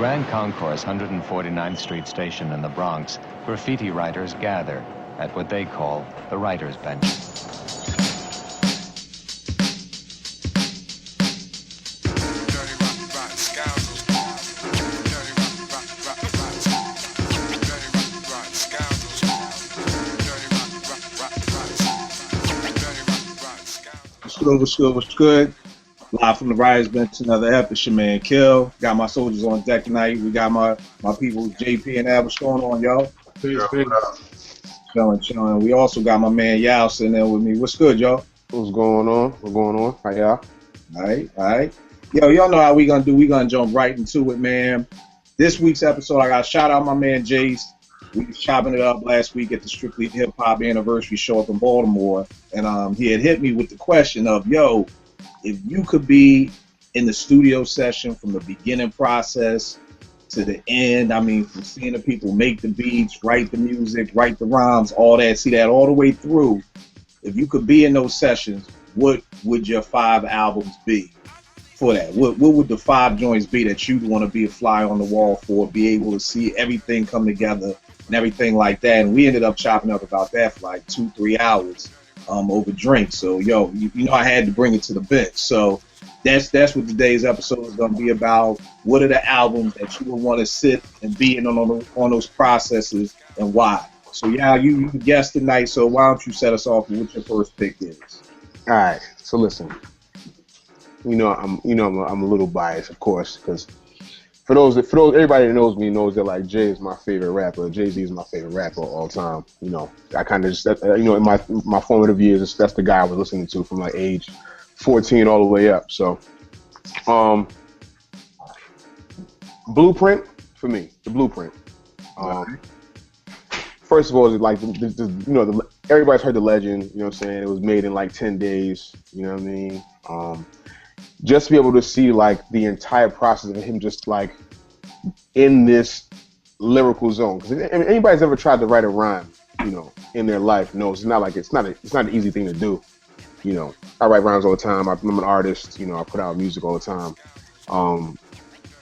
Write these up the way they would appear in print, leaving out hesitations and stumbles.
Grand Concourse 149th Street station in the Bronx, graffiti writers gather at what they call the writer's bench. What's good? Live from the Writers Bench, another episode. It's your man Kill. Got my soldiers on deck tonight. We got my people JP and Ab. What's going on, y'all? Chilling. We also got my man Yao sitting there with me. What's good, y'all? What's going on? How y'all? All right. Yo, y'all know how we gonna do. We gonna jump right into it, man. This week's episode, I gotta shout out my man Jace. We was chopping it up last week at the Strictly Hip Hop anniversary show up in Baltimore, and he had hit me with the question of, yo, if you could be in the studio session from the beginning process to the end, I mean, from seeing the people make the beats, write the music, write the rhymes, all that, see that all the way through, if you could be in those sessions, what would your 5 albums be for that? What would the 5 joints be that you'd want to be a fly on the wall for, be able to see everything come together and everything like that? And we ended up chopping up about that for like 2-3 hours over drinks. So yo, you know, I had to bring it to the bench. So that's what today's episode is going to be about. What are the albums that you would want to sit and be in on those processes, and why? So yeah, you guessed tonight. So why don't you set us off with what your first pick is? All right. So listen, I'm a little biased, of course, because for those everybody that knows me knows that like Jay is my favorite rapper. Jay-Z is my favorite rapper of all time. You know, I kind of just in my formative years, that's the guy I was listening to from like age 14 all the way up. So, Blueprint for me, the Blueprint. First of all, is like everybody's heard the legend. You know what I'm saying? It was made in like 10 days. You know what I mean? Just to be able to see like the entire process of him just like in this lyrical zone. Because anybody's ever tried to write a rhyme, you know, in their life knows it's not an easy thing to do. You know, I write rhymes all the time. I'm an artist. You know, I put out music all the time. To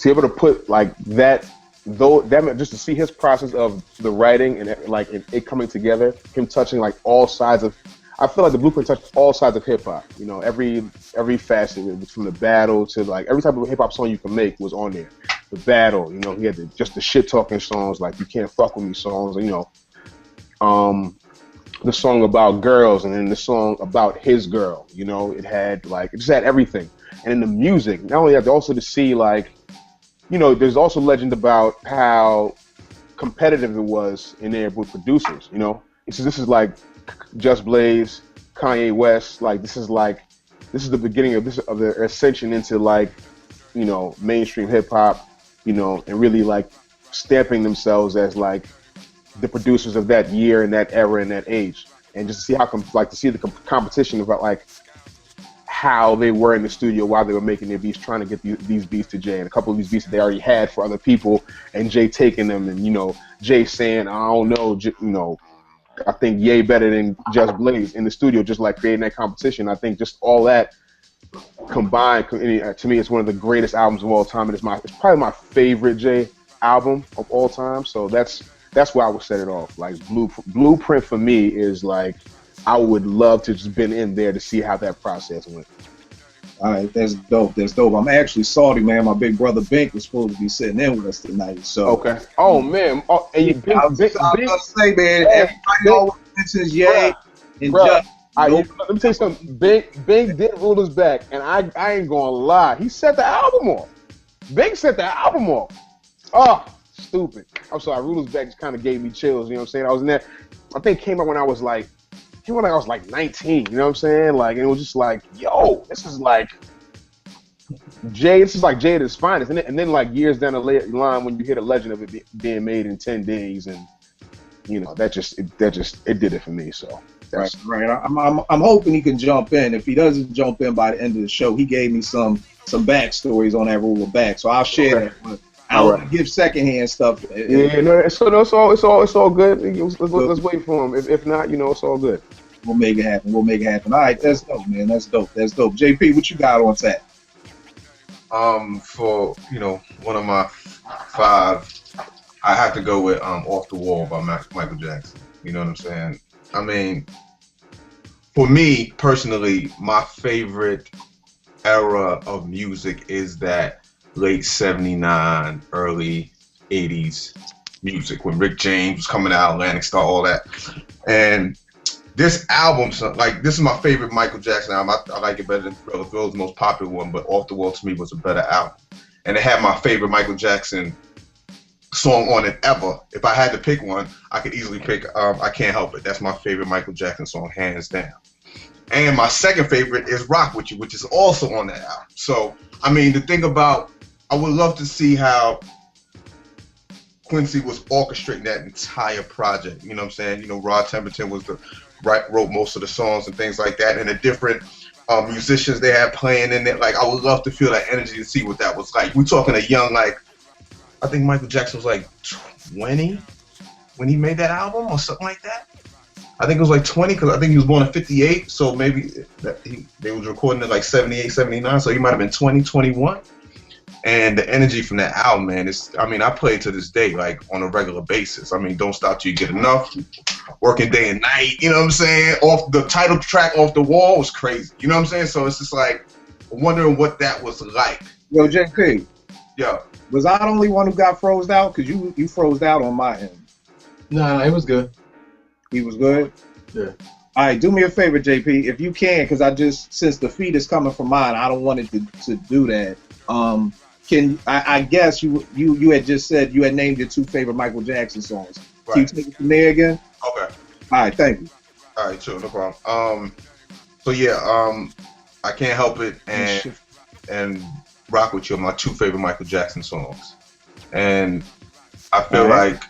be able to put like that just to see his process of the writing and like it coming together, him touching like all sides of. I feel like the Blueprint touched all sides of hip hop. You know, every facet, from the battle to like every type of hip hop song you can make was on there. The battle, you know, he had the shit talking songs, like You Can't Fuck With Me songs, you know, the song about girls, and then the song about his girl. You know, it just had everything. And in the music, not only that, also to see like, you know, there's also legend about how competitive it was in there with producers. You know, this is like Just Blaze, Kanye West, like this is the beginning of their ascension into like, you know, mainstream hip hop, you know, and really like stamping themselves as like the producers of that year and that era and that age, and just to see to see the competition about like how they were in the studio while they were making their beats, trying to get these beats to Jay, and a couple of these beats that they already had for other people, and Jay taking them, and you know, Jay saying, I don't know, you know, I think Ye better than Just Blaze in the studio, just like creating that competition. I think just all that combined, to me, it's one of the greatest albums of all time, and it's probably my favorite Jay album of all time. So that's where I would set it off. Like Blueprint for me is like, I would love to just been in there to see how that process went. All right, that's dope. I'm actually Sade, man. My big brother Bink was supposed to be sitting in with us tonight. So okay. Oh man. Oh, and you I was gonna say, man, everybody always mentions Ye and Just. Let me tell you something. Bink did rule us back, and I ain't gonna lie. He set the album off. Bink set the album off. Oh, stupid. I'm sorry. Rulers back just kind of gave me chills. You know what I'm saying? I was in there. I think it came out when I was like 19, you know what I'm saying? Like, and it was just like, yo, this is like Jay at his finest. And then like years down the line, when you hear the legend of it being made in 10 days, and you know, it did it for me. So that's right. I'm hoping he can jump in. If he doesn't jump in by the end of the show, he gave me some backstories on that ruler back, so I'll share that. But I don't give secondhand stuff. Yeah, no, it's all good. Let's wait for him. If not, you know, it's all good. We'll make it happen. All right, that's dope, man. That's dope. JP, what you got on tap? For one of my 5, I have to go with Off the Wall by Michael Jackson. You know what I'm saying? I mean, for me personally, my favorite era of music is that late 79, early 80s music when Rick James was coming out, Atlantic Star, all that. And this album, like, this is my favorite Michael Jackson album. I like it better than Thriller. Thriller was the most popular one, but Off the Wall to me was a better album. And it had my favorite Michael Jackson song on it ever. If I had to pick one, I could easily pick I Can't Help It. That's my favorite Michael Jackson song, hands down. And my second favorite is Rock With You, which is also on that album. So, I mean, the thing about, I would love to see how Quincy was orchestrating that entire project. You know what I'm saying? You know, Rod Temperton wrote most of the songs and things like that, and the different musicians they had playing in it. Like, I would love to feel that energy to see what that was like. We're talking a young, like, I think Michael Jackson was like 20 when he made that album or something like that. I think it was like 20 because I think he was born in 58, so maybe they was recording it like 78, 79, so he might have been 20, 21. And the energy from that album, man, I play it to this day, like, on a regular basis. I mean, Don't Stop Till You Get Enough, Working Day and Night, you know what I'm saying? Off the title track, Off the Wall, was crazy. You know what I'm saying? So it's just like, wondering what that was like. Yo, JP. Yeah. Was I the only one who got froze out? Because you froze out on my end. No, it was good. He was good? Yeah. All right, do me a favor, JP, if you can, because since the feed is coming from mine, I don't want it to do that. I guess you had just said you had named your 2 favorite Michael Jackson songs. Right. Can you take it from there again? Okay. All right, thank you. All right, sure, no problem. So yeah, I Can't Help It and Rock With You are my 2 favorite Michael Jackson songs, and I feel like,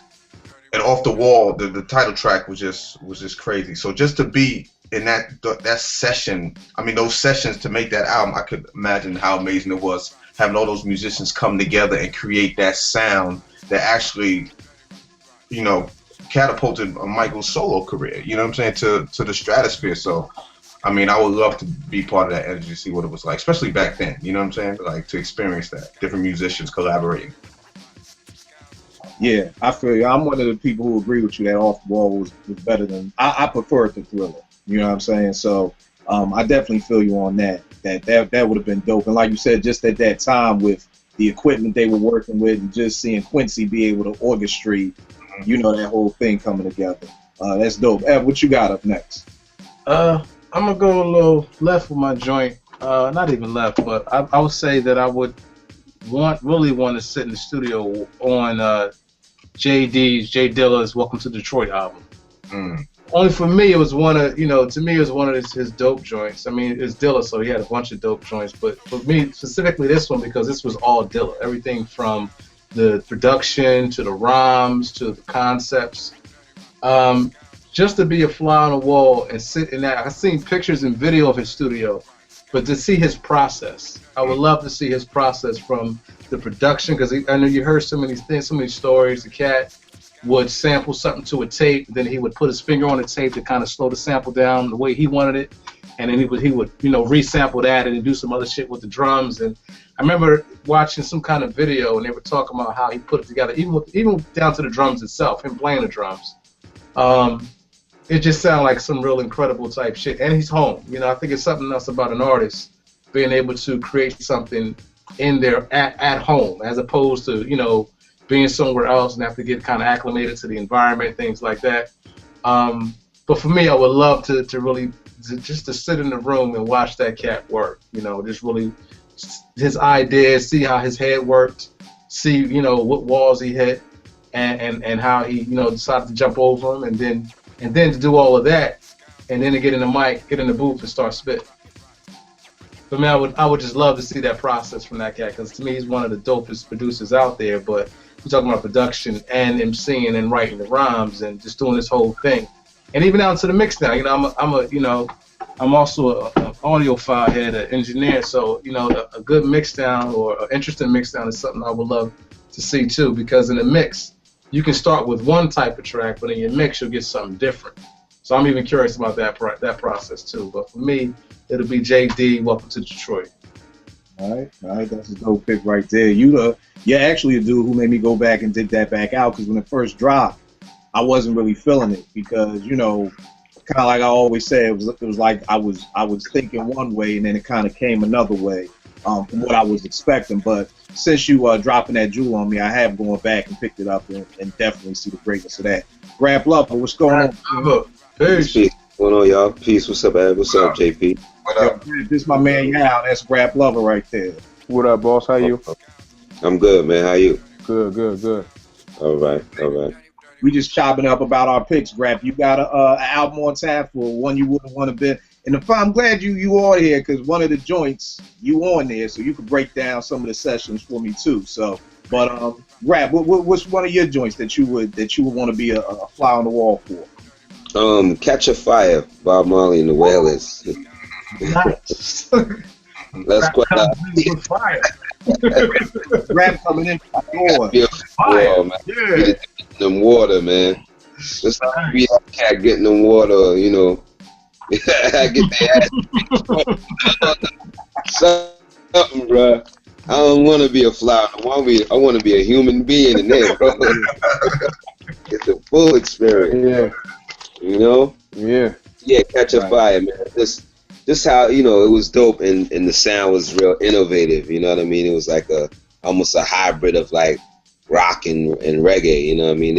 and Off the Wall, the title track was just crazy. So just to be in that session, I mean, those sessions to make that album, I could imagine how amazing it was having all those musicians come together and create that sound that actually, you know, catapulted Michael's solo career. You know what I'm saying, to the stratosphere. So, I mean, I would love to be part of that energy, to see what it was like, especially back then. You know what I'm saying? Like, to experience that, different musicians collaborating. Yeah, I feel you. I'm one of the people who agree with you that Off the Wall was better than, I prefer it to Thriller. You know what I'm saying? So I definitely feel you on that would have been dope. And like you said, just at that time with the equipment they were working with and just seeing Quincy be able to orchestrate, you know, that whole thing coming together. That's dope. Ev, what you got up next? I'm going to go a little left with my joint. Not even left, but I would say that I would really want to sit in the studio on J Dilla's Welcome to Detroit album. Only for me, it was one of, to me, it was one of his dope joints. I mean, it's Dilla, so he had a bunch of dope joints, but for me, specifically this one, because this was all Dilla. Everything from the production to the rhymes to the concepts. Just to be a fly on the wall and sit in that. I've seen pictures and video of his studio, but to see his process, I would love to see his process from the production, because I know you heard so many things, so many stories. The cat would sample something to a tape, then he would put his finger on the tape to kind of slow the sample down the way he wanted it, and then he would resample that and then do some other shit with the drums. And I remember watching some kind of video, and they were talking about how he put it together, even down to the drums itself, him playing the drums. It just sounded like some real incredible type shit. And he's home. I think it's something else about an artist being able to create something in there at home, as opposed to, being somewhere else and have to get kind of acclimated to the environment, things like that. But for me, I would love to really just to sit in the room and watch that cat work. Just really his ideas, see how his head worked, see what walls he hit, and how he decided to jump over them, and then to do all of that, and then to get in the mic, get in the booth, and start spitting. For me, I would just love to see that process from that cat, because to me, he's one of the dopest producers out there. But we're talking about production and emceeing and writing the rhymes and just doing this whole thing, and even down to the mix now. I'm also an audiophile head, an engineer, so a good mix down or an interesting mix down is something I would love to see too, because in the mix you can start with one type of track, but in your mix you'll get something different. So I'm even curious about that process too. But for me, it'll be JD, Welcome to Detroit. All right, that's a dope pick right there. You're actually a dude who made me go back and dig that back out because when it first dropped, I wasn't really feeling it because kind of like I always say, it was like I was thinking one way and then it kind of came another way from what I was expecting. But since you dropping that jewel on me, I have gone back and picked it up and definitely see the greatness of that. Grab Lover, what's going on? Peace. What's going on, y'all? Peace. What's up, Ed? What's up, JP? What up? This is my man Yao. That's Grab Lover right there. What up, boss? How you? I'm good, man. How you? Good. All right. We just chopping up about our picks, Grab. You got an album on tap for one you wouldn't want to be. And I'm glad you on here because one of the joints you on there, so you could break down some of the sessions for me too. So, but Grab, what's one of your joints that you would want to be a fly on the wall for? Catch a Fire, Bob Marley and the Wailers. Nice. That's quite fire. Grab coming in for the fire. Man. Yeah. Get them water, man. Just like we have cat getting them water, I get the ass. Something, bro. I don't want to be a flower. I want to be a human being in there, bro. Get the full experience. Yeah. Yeah, Catch a Fire, man. Just how, it was dope and the sound was real innovative, you know what I mean? It was like almost a hybrid of like rock and reggae, you know what I mean?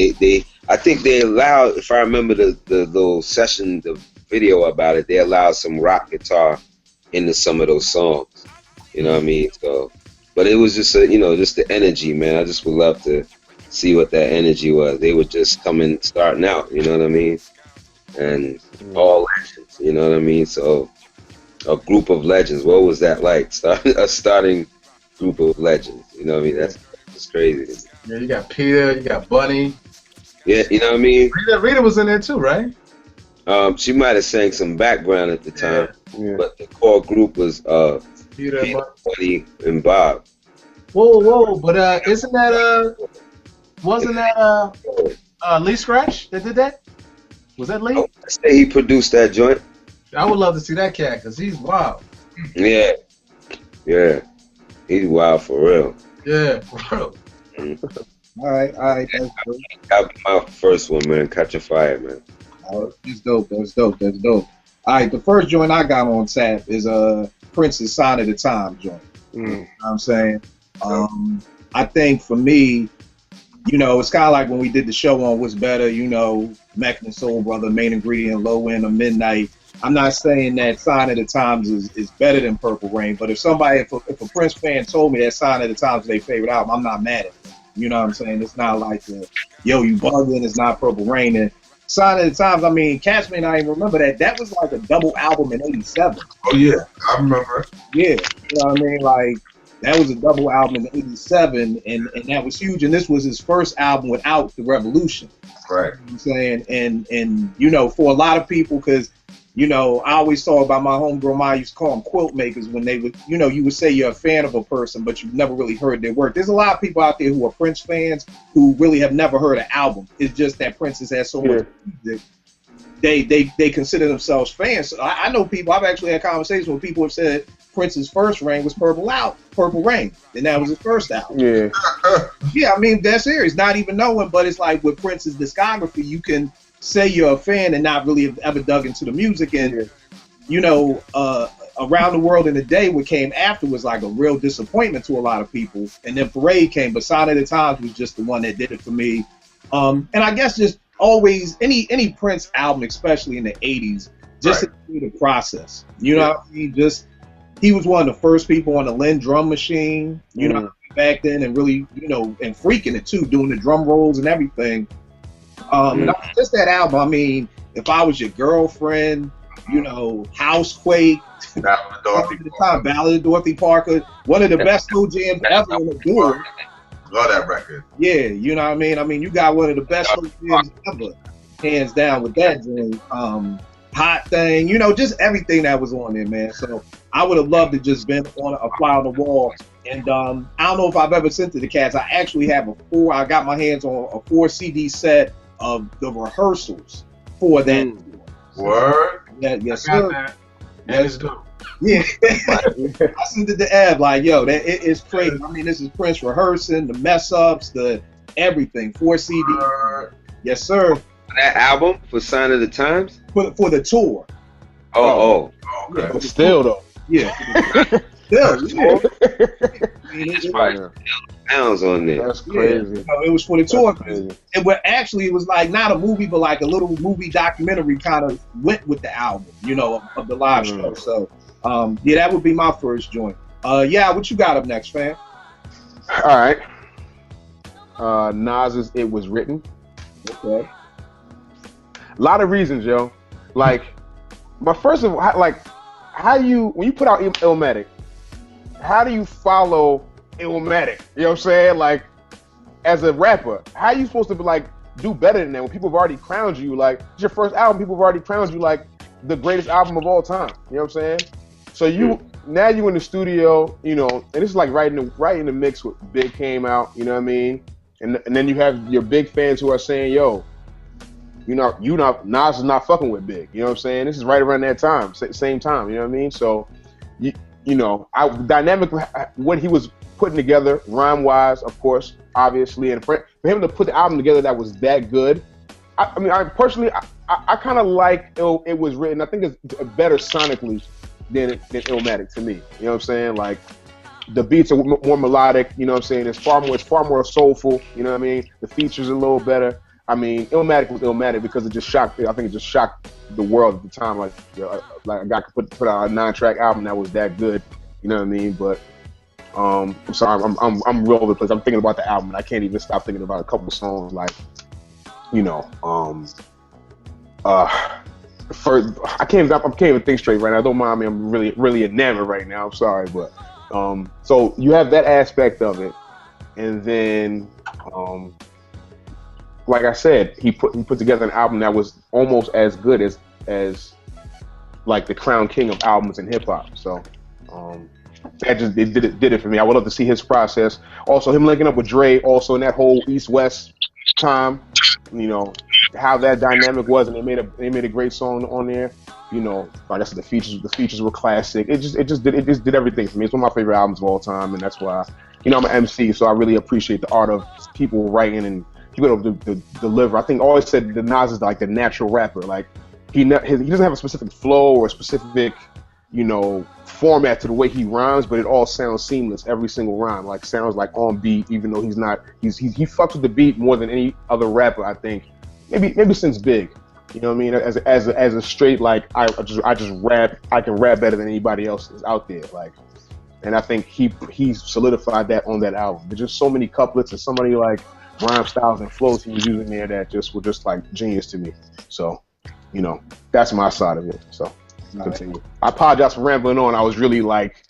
I think they allowed, if I remember the little session, the video about it, they allowed some rock guitar into some of those songs, you know what I mean? So, but it was just just the energy, man. I just would love to see what that energy was. They were just starting out, you know what I mean? And all legends, you know what I mean? So a group of legends. What was that like? A starting group of legends. You know what I mean? That's crazy. Yeah, you got Peter, you got Bunny. Yeah, you know what I mean? Rita was in there too, right? She might have sang some background at the time, Yeah. but the core group was Peter, Bunny, and Bob. Whoa! But wasn't that Lee Scratch that did that? Was that Lee? I say he produced that joint. I would love to see that cat because he's wild. Yeah, he's wild for real. Yeah, for real. All right. That's dope. That was my first one, man. Catch a Fire, man. That's dope. All right, the first joint I got on tap is Prince's Sign of the Time joint. You know what I'm saying? I think for me, it's kind of like when we did the show on What's Better, Mecca and Soul Brother, Main Ingredient, Low End, or Midnight. I'm not saying that Sign of the Times is better than Purple Rain, but if a Prince fan told me that Sign of the Times is their favorite album, I'm not mad at them. You know what I'm saying? It's not like you bugging, it's not Purple Rain. And Sign of the Times, I mean, cats may not even remember that. That was like a double album in '87. Oh yeah, I remember. Yeah, you know what I mean? Like, that was a double album in '87, and that was huge. And this was his first album without the Revolution. Right. You know what I'm saying? And for a lot of people, because I always thought about my homegirl, I used to call them quilt makers when they would, you would say you're a fan of a person, but you've never really heard their work. There's a lot of people out there who are Prince fans who really have never heard an album. It's just that Prince has had so much music. They consider themselves fans. So I know people, I've actually had conversations where people have said Prince's first reign was Purple Rain, and that was his first album. Yeah. Yeah, I mean, that's serious. Not even knowing, but it's like with Prince's discography, you can say you're a fan and not really have ever dug into the music. And, Around the World in a Day, what came after was like a real disappointment to a lot of people. And then Parade came, but Sign of the Times was just the one that did it for me. And I guess just always, any Prince album, especially in the 80s, just to see the process. You know what I mean? He was one of the first people on the Linn drum machine, back then, and really, and freaking it too, doing the drum rolls and everything. And just that album, I mean, If I Was Your Girlfriend, Housequake, Ballad of Dorothy Parker, one of the best slow jams ever in the duo. Love that record. Yeah, you know what I mean? I mean, you got one of the best slow jams ever, hands down with that jam. Hot Thing, just everything that was on there, man. So I would have loved to just been on a fly on the wall. And I don't know if I've ever sent to the cats. I actually have I got my hands on a 4 CD set of the rehearsals for that. Word? Yeah, yes, sir. That is dope. Yeah. I sent it to Ev, like, yo, it's crazy. I mean, this is Prince rehearsing, the mess ups, the everything. 4 CDs. Yes, sir. That album for Sign of the Times? For the tour. Oh. Yeah, But still, though. Yeah. Still, yeah. It's probably pounds on there. That's crazy. Yeah. It was for the tour. Crazy. It was like not a movie, but like a little movie documentary kind of went with the album, of the live show. So, yeah, that would be my first joint. Yeah, what you got up next, fam? All right. Nas's It Was Written. Okay. A lot of reasons, yo. Like, my first of all, like, how you, when you put out Illmatic, how do you follow Illmatic? You know what I'm saying? Like, as a rapper, how are you supposed to be like, do better than that when people have already crowned you? Like, it's your first album, people have already crowned you like the greatest album of all time. You know what I'm saying? So now you in the studio, and this is like right in the mix with Big came out, you know what I mean? And then you have your big fans who are saying, yo, Nas is not fucking with Big. You know what I'm saying? This is right around that time, same time. You know what I mean? So, dynamically, what he was putting together, rhyme wise, of course, obviously, and for him to put the album together that was that good. I personally kind of like It Was Written. I think it's better sonically than Illmatic to me. You know what I'm saying? Like, the beats are more melodic. You know what I'm saying? It's far more soulful. You know what I mean? The features are a little better. I mean, Illmatic was Illmatic because it just shocked. I think it just shocked the world at the time. Like a guy could put out a 9-track album that was that good. You know what I mean? But I'm sorry, I'm real over the place. I'm thinking about the album, and I can't even stop thinking about a couple songs. Like, I can't even think straight right now. Don't mind me. I'm really enamored right now. I'm sorry, but so you have that aspect of it, and then like I said, he put together an album that was almost as good as like the crown king of albums in hip hop. So that just did it for me. I would love to see his process. Also, him linking up with Dre, also in that whole East West time, how that dynamic was, and they made a great song on there. Like I said, the features were classic. It just did everything for me. It's one of my favorite albums of all time, and that's why I'm an MC, so I really appreciate the art of people writing and people able to deliver. I think I always said that Nas is like the natural rapper. Like he doesn't have a specific flow or a specific format to the way he rhymes, but it all sounds seamless. Every single rhyme sounds like on beat, even though he fucks with the beat more than any other rapper. I think maybe since Big. You know what I mean? As a straight, like, I just rap. I can rap better than anybody else is out there. Like, and I think he solidified that on that album. There's just so many couplets and so many like rhyme styles and flows he was using there that were just like genius to me. So, that's my side of it. So, continue. Right. I apologize for rambling on. I was really like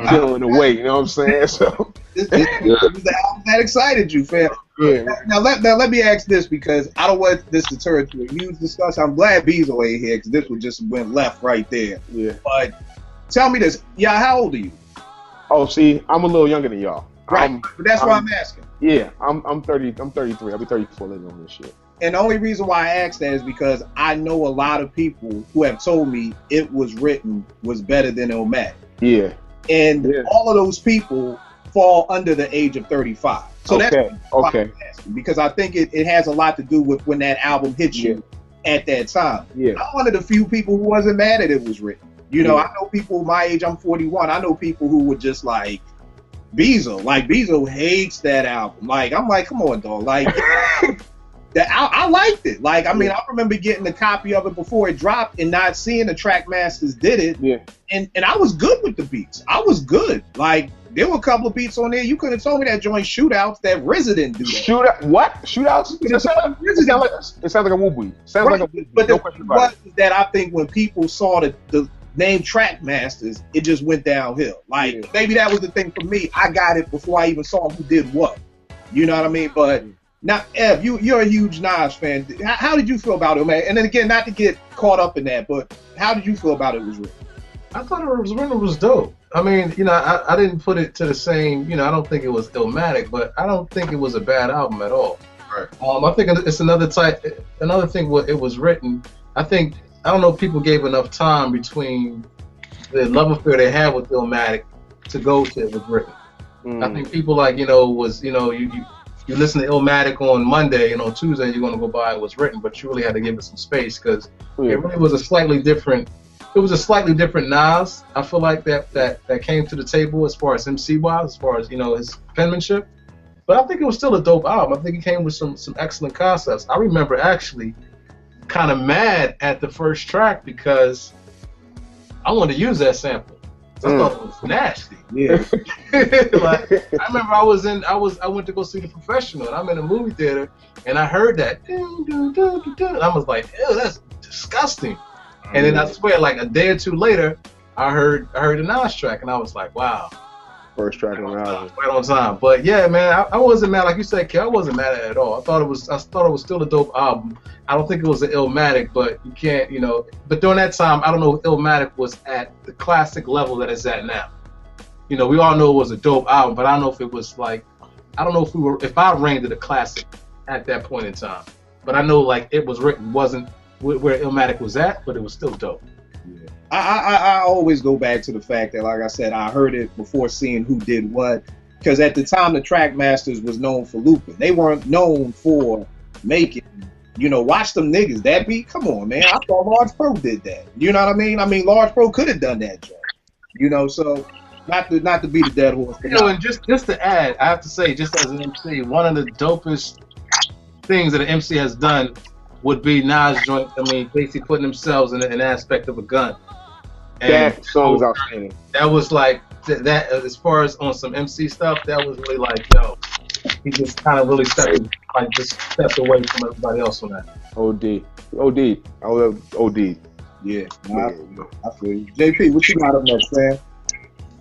feeling away. You know what I'm saying? So, this was the album that excited you, fam. Yeah. Now let me ask this, because I don't want this to turn to a huge discussion. I'm glad Bezo ain't here, because this one just went left right there. Yeah. But tell me this, how old are you? Oh, see, I'm a little younger than y'all. Right, but that's why I'm asking. Yeah, I'm 30. I'm 33. I'll be 34 later on this year. And the only reason why I asked that is because I know a lot of people who have told me It Was Written was better than Illmatic. Yeah. And all of those people fall under the age of 35. So that's why I'm asking, because I think it has a lot to do with when that album hit you at that time. Yeah. I'm one of the few people who wasn't mad at It Was Written. I know people my age, I'm 41. I know people who were just like, Bezo hates that album. Like, I'm like, come on, dog. Like, I liked it. Like, I mean, I remember getting a copy of it before it dropped and not seeing the track masters did it. Yeah. And I was good with the beats. I was good. Like, there were a couple of beats on there. You could have told me that joint Shootouts, that RZA didn't do that. What? Shootouts? It sounds like a woo-wee. Sounds like a woo-wee. But the question was that I think when people saw the name track masters, it just went downhill. Like, maybe that was the thing for me. I got it before I even saw who did what. You know what I mean? But now, Ev, you're a huge Nas fan. How did you feel about it, man? And then again, not to get caught up in that, but how did you feel about It Was Written? I thought It Was Written was dope. I mean, I didn't put it to the same, I don't think it was Illmatic, but I don't think it was a bad album at all. Right. I think it's another thing what It Was Written. I don't know if people gave enough time between the love affair they had with Illmatic to go to It Was Written. I think people like, you listen to Illmatic on Monday, and on Tuesday you're going to go buy It Was Written, but you really had to give it some space because it really was a slightly different Nas, I feel like, that came to the table as far as MC-wise, as far as, his penmanship. But I think it was still a dope album. I think it came with some excellent concepts. I remember actually kind of mad at the first track because I wanted to use that sample. I thought it was nasty. Yeah. Like, I remember I went to go see The Professional, and I'm in a movie theater, and I heard that, and I was like, ew, that's disgusting. And then I swear, like a day or two later, I heard the Nas track, and I was like, wow. First track on the album. Right on time. But yeah, man, I wasn't mad. Like you said, Kel, I wasn't mad at it at all. I thought it was still a dope album. I don't think it was an Illmatic, but you can't, But during that time, I don't know if Illmatic was at the classic level that it's at now. We all know it was a dope album, but I don't know if it was like, I don't know if I ranked it a classic at that point in time. But I know like It Was Written wasn't where Illmatic was at, but it was still dope. Yeah. I always go back to the fact that, like I said, I heard it before seeing who did what, because at the time the Trackmasters was known for looping. They weren't known for making, watch them niggas. That beat, come on, man. I thought Large Pro did that. You know what I mean? I mean, Large Pro could have done that job. So not to beat a dead horse. And just to add, I have to say, just as an MC, one of the dopest things that an MC has done would be Nas joint. I mean, basically putting themselves in an aspect of a gun. And that song was outstanding. That was like that as far as on some MC stuff. That was really like, he just kind of really stepped away from everybody else on that. OD. I love OD. Yeah, I feel you. JP, what you got up next, man?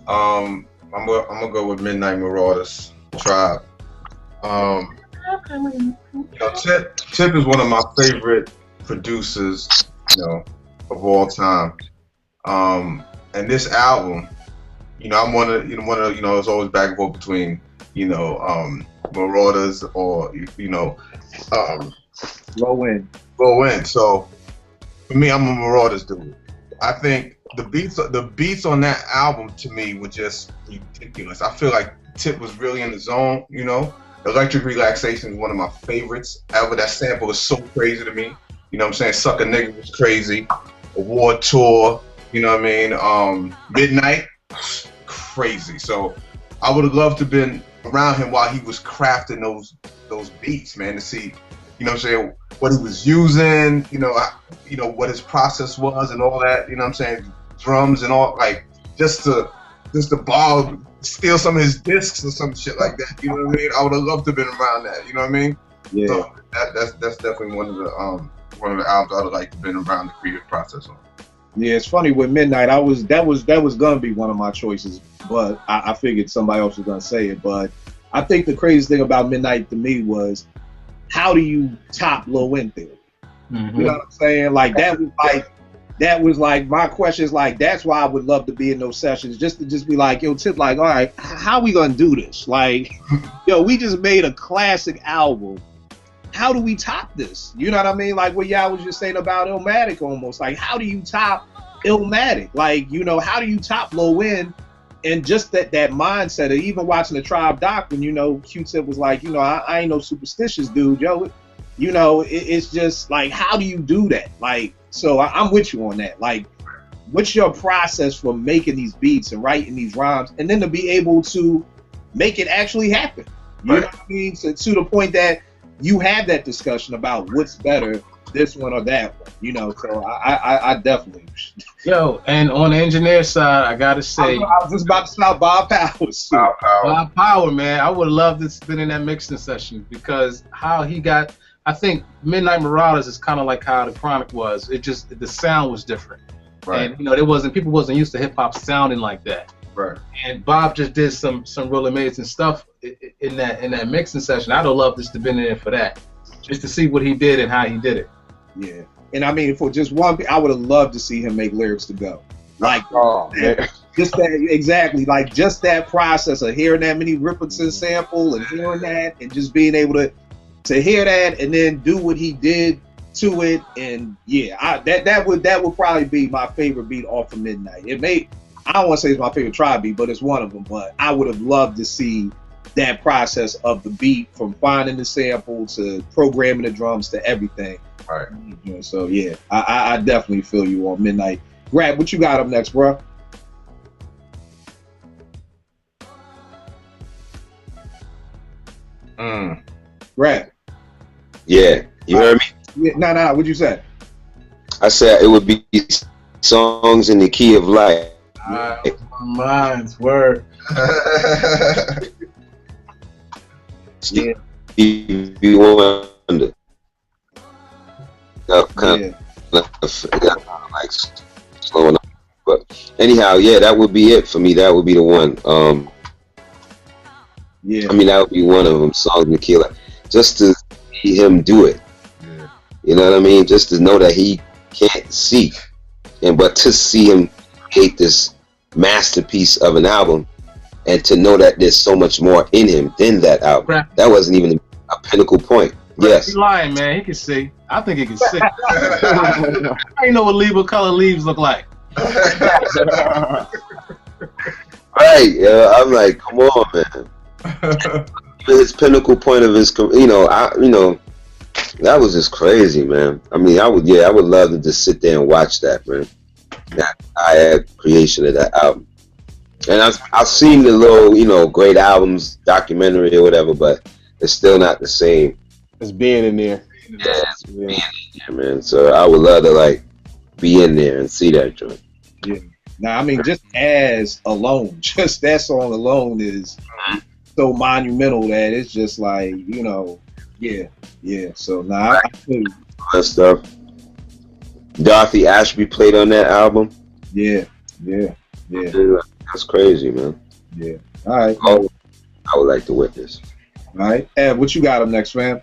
I'm gonna go with Midnight Marauders Tribe. Tip is one of my favorite producers, of all time. And this album, I'm one of it's always back and forth between, Marauders or Low end. So for me, I'm a Marauders dude. I think the beats on that album to me were just ridiculous. I feel like Tip was really in the zone, Electric Relaxation is one of my favorites ever. That sample is so crazy to me. You know what I'm saying? Suck a Nigga was crazy. Award Tour, you know what I mean? Midnight, crazy. So I would have loved to have been around him while he was crafting those beats, man, to see, what he was using, what his process was and all that, drums and all, like, just to steal some of his discs or some shit like that, you know what I mean? I would have loved to have been around that, you know what I mean? Yeah. So that's definitely one of the albums I would have liked to have been around the creative process on. Yeah, it's funny with Midnight. That was gonna be one of my choices, but I figured somebody else was gonna say it. But I think the craziest thing about Midnight to me was, how do you top Low End Theory? Mm-hmm. You know what I'm saying? Like that was like my question is like, that's why I would love to be in those sessions, just to be like, yo, Tip, like, all right, how we gonna do this? Like, we just made a classic album. How do we top this? You know what I mean? Like what y'all was just saying about Illmatic almost. Like, how do you top Illmatic? Like, how do you top Low End? And just that mindset of even watching the Tribe doc when, Q-Tip was like, I ain't no superstitious dude, it's just like, how do you do that? Like, so I'm with you on that. Like, what's your process for making these beats and writing these rhymes, and then to be able to make it actually happen? You know what I mean? To the point that you have that discussion about what's better, this one or that one, so I definitely. Yo, and on the engineer side, I gotta say, I was just about to shout Bob Powers. Bob Power, man, I would love to have been in that mixing session, because how he got, I think Midnight Marauders is kind of like how the Chronic was. It just, the sound was different, right? And people wasn't used to hip hop sounding like that. Right. And Bob just did some real amazing stuff in that mixing session. I'd have loved just to been in for that, just to see what he did and how he did it. Yeah, and I mean, for just one, I would have loved to see him make Lyrics to Go. Like, just that, exactly, like just that process of hearing that Minnie Riperton sample and hearing that, and just being able to hear that and then do what he did to it, and yeah, that would probably be my favorite beat off of Midnight. I don't want to say it's my favorite tribe beat, but it's one of them. But I would have loved to see that process of the beat, from finding the sample to programming the drums to everything. Right. So yeah, I definitely feel you on Midnight. Grab, what you got up next, bro? Grab. Yeah, you heard me? Yeah, nah, what'd you say? I said it would be songs in the key of life. Mine's word. Stevie Wonder. Kind of like slowing up. But anyhow, yeah, that would be it for me. That would be the one. Yeah. I mean, that would be one of them, songs in the key of life. Just to see him do it. Yeah. You know what I mean? Just to know that he can't see, but to see him create this masterpiece of an album, and to know that there's so much more in him than that album. Right. That wasn't even a pinnacle point. Yes. He's lying, man. He can see. I think he can see. I ain't know what color leaves look like. Right. Yeah. I'm like, come on, man. His pinnacle point of his, that was just crazy, man. I mean, I would love to just sit there and watch that, man. That creation of that album. And I've seen the little, great albums, documentary or whatever, but it's still not the same. It's being in there. Yeah, it's being in there, man. So I would love to be in there and see that joint. Yeah. Now, I mean, just as alone, just that song alone is so monumental that it's just like, yeah. So I feel that stuff. Dorothy Ashby played on that album. Yeah. That's crazy, man. Yeah. All right. I would like to witness. All right. Ed, what you got up next, fam?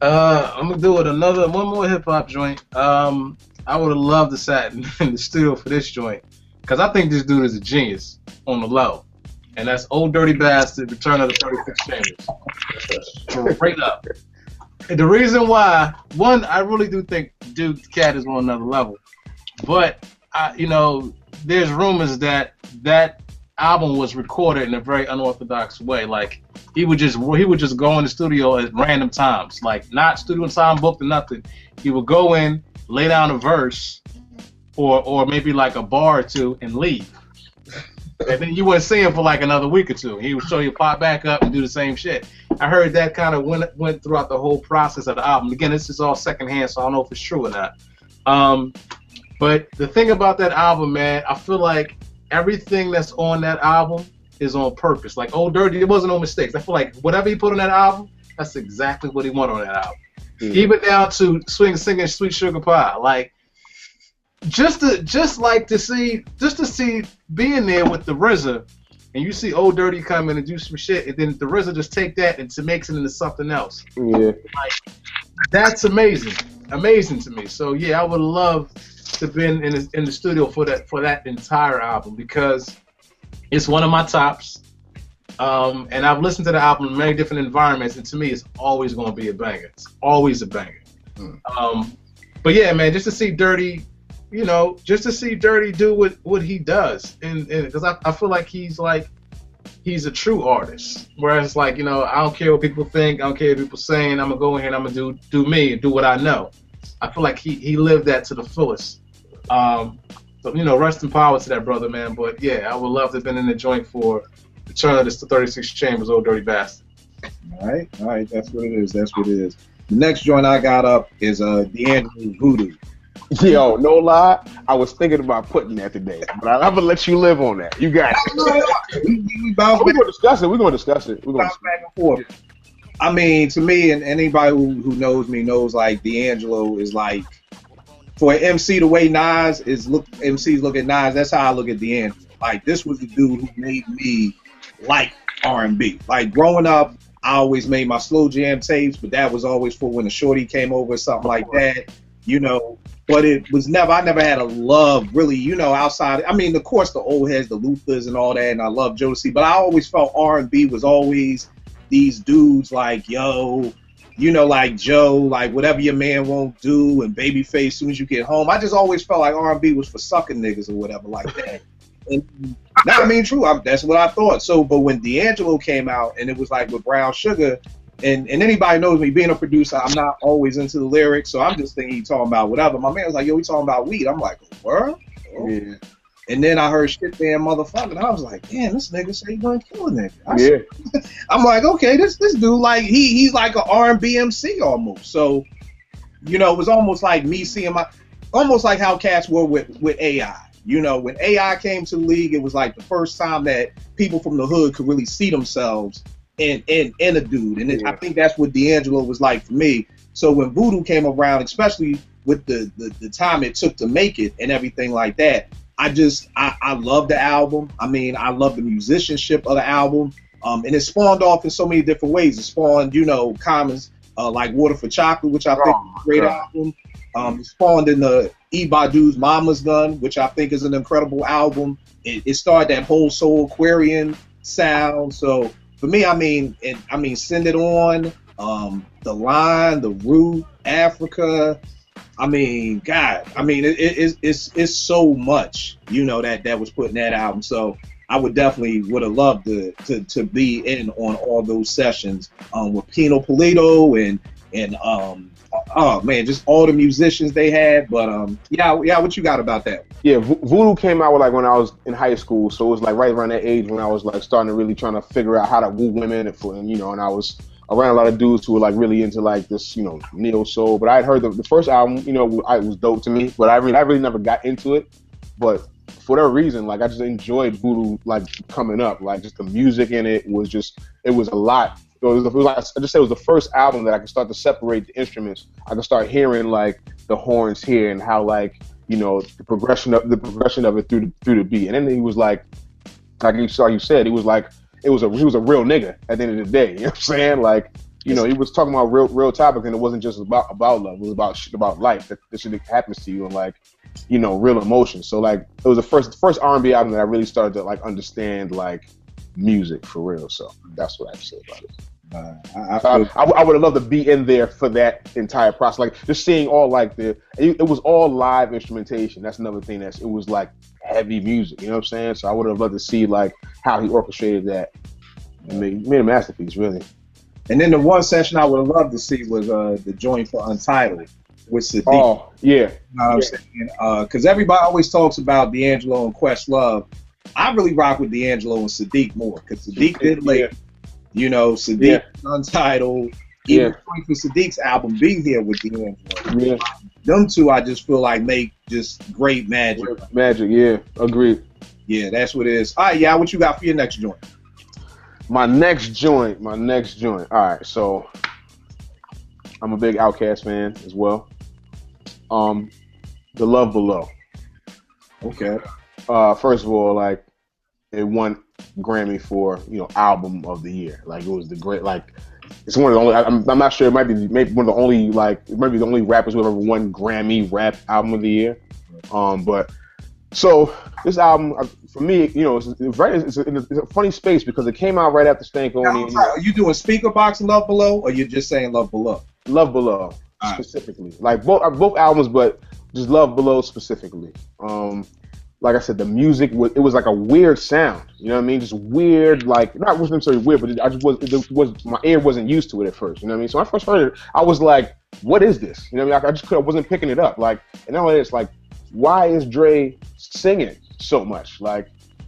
I'm gonna do it one more hip hop joint. I would have loved to sat in the studio for this joint, because I think this dude is a genius on the low. And that's Old Dirty Bastard, Return of the 36 Chambers. Straight up. And the reason why, one, I really do think Duke Cat is on another level. But, there's rumors that album was recorded in a very unorthodox way. Like, he would just go in the studio at random times. Like, not studio time booked or nothing. He would go in, lay down a verse, or maybe like a bar or two, and leave. And then you wouldn't see him for like another week or two. He would show you pop back up and do the same shit. I heard that kind of went throughout the whole process of the album. Again, this is all secondhand, so I don't know if it's true or not. But the thing about that album, man, I feel like everything that's on that album is on purpose. Like Old Dirty, there wasn't no mistakes. I feel like whatever he put on that album, that's exactly what he wanted on that album. Mm-hmm. Even down to singing Sweet Sugar Pie. Like, just to see being there with the RZA, and you see Old Dirty come in and do some shit, and then the RZA just take that and makes it into something else. Yeah, like, that's amazing to me. So yeah, I would love to have been in the studio for that entire album, because it's one of my tops. And I've listened to the album in many different environments, and to me, it's always going to be a banger. It's always a banger. But yeah, man, just to see Dirty. Just to see Dirty do what he does, and because I feel like he's a true artist. Whereas I don't care what people think, I don't care what people saying. I'm gonna go in here and I'm gonna do me and do what I know. I feel like he lived that to the fullest. So rest in power to that brother, man. But yeah, I would love to have been in the joint for Return of the 36 Chambers, Old Dirty Bastard. All right, that's what it is. The next joint I got up is D'Angelo Voodoo. Yo, no lie, I was thinking about putting that today, but I'm gonna let you live on that. You got it. We bounce back. We're gonna discuss it. We're gonna bounce back and forth. I mean, to me, and anybody who knows me knows, like, D'Angelo is like, for an MC, the way MCs look at Nas, that's how I look at D'Angelo. Like, this was the dude who made me like R&B. Like, growing up, I always made my slow jam tapes, but that was always for when a shorty came over or something like that. But it was I never had a love really, outside. I mean, of course, the old heads, the Luthers and all that, and I love Jodeci, but I always felt R&B was always these dudes like, yo, you know, like Joe, like whatever your man won't do, and Babyface, as soon as you get home. I just always felt like R&B was for sucking niggas or whatever like that. And now, I mean, true, that's what I thought. So, but when D'Angelo came out and it was like with Brown Sugar, and anybody knows me, being a producer, I'm not always into the lyrics, so I'm just thinking he talking about whatever. My man was like, yo, he talking about weed. I'm like, what? Oh. Yeah. And then I heard shit damn motherfucker, and I was like, damn, this nigga say he gonna kill a nigga. I'm like, okay, this dude, like, he's like an R&B MC almost. So, you know, it was almost like me seeing almost like how cats were with AI. You know, when AI came to the league, it was like the first time that people from the hood could really see themselves in a dude. And I think that's what D'Angelo was like for me. So when Voodoo came around, especially with the time it took to make it and everything like that, I love the album. I mean, I love the musicianship of the album. And it spawned off in so many different ways. It spawned, you know, Common's like Water for Chocolate, which I think is a great album. It spawned in the Badu's Mama's Gun, which I think is an incredible album. It started that whole Soul Aquarian sound. So for me, I mean, Send It On, The Line, The Root, Africa. I mean, God, I mean, it's so much, you know, that was put in that album. So I would have loved to be in on all those sessions with Pino Polito and oh man, just all the musicians they had. But yeah, what you got about that? Yeah, Voodoo came out like when I was in high school, so it was like right around that age when I was like starting to really trying to figure out how to woo women and you know, and I was around a lot of dudes who were like really into like this, you know, neo soul. But I had heard the first album, you know, it was dope to me, but I really never got into it. But for whatever reason, like I just enjoyed Voodoo like coming up, like just the music in it was a lot. It was like I just said, it was the first album that I could start to separate the instruments. I could start hearing like the horns here and how like, you know, the progression of it through the beat. And then he was like you said, he was a real nigga at the end of the day. You know what I'm saying? Like, you know, he was talking about real topics, and it wasn't just about love. It was about shit about life that shit that happens to you and like, you know, real emotions. So like, it was the first R&B album that I really started to like understand like music for real. So that's what I have to say about it. I would have loved to be in there for that entire process, like just seeing all like it was all live instrumentation. That's another thing it was like heavy music, you know what I'm saying? So I would have loved to see like how he orchestrated that and made a masterpiece, really. And then the one session I would have loved to see was the joint for Untitled with Sade. Oh yeah, you know what I'm saying? Because everybody always talks about D'Angelo and Questlove. I really rock with D'Angelo and Sadiq more because Sadiq did late. Yeah. You know, Sadiq Untitled, even for Sadiq's album, Be Here with D'Angelo. Yeah. Them two, I just feel like make just great magic. Magic, yeah, agreed. Yeah, that's what it is. All right, yeah, what you got for your next joint? My next joint. All right, so I'm a big OutKast fan as well. The Love Below. Okay. First of all, like it won Grammy for, you know, album of the year. Like it was the great, like it's one of the only. I'm not sure. It might be one of the only, like it might be the only rappers who ever won Grammy rap album of the year. But so this album for me, you know, it's a funny space because it came out right after Stankonia. Are you doing Speaker Box and Love Below, or you just saying Love Below? Love Below specifically, like both albums, but just Love Below specifically. Like I said, the music it was like a weird sound. You know what I mean? Just weird, like not necessarily weird, but it was my ear wasn't used to it at first. You know what I mean? So when I first heard it, I was like, "What is this?" You know what I mean? I wasn't picking it up. Like, and now it's like, why is Dre singing so much? Like,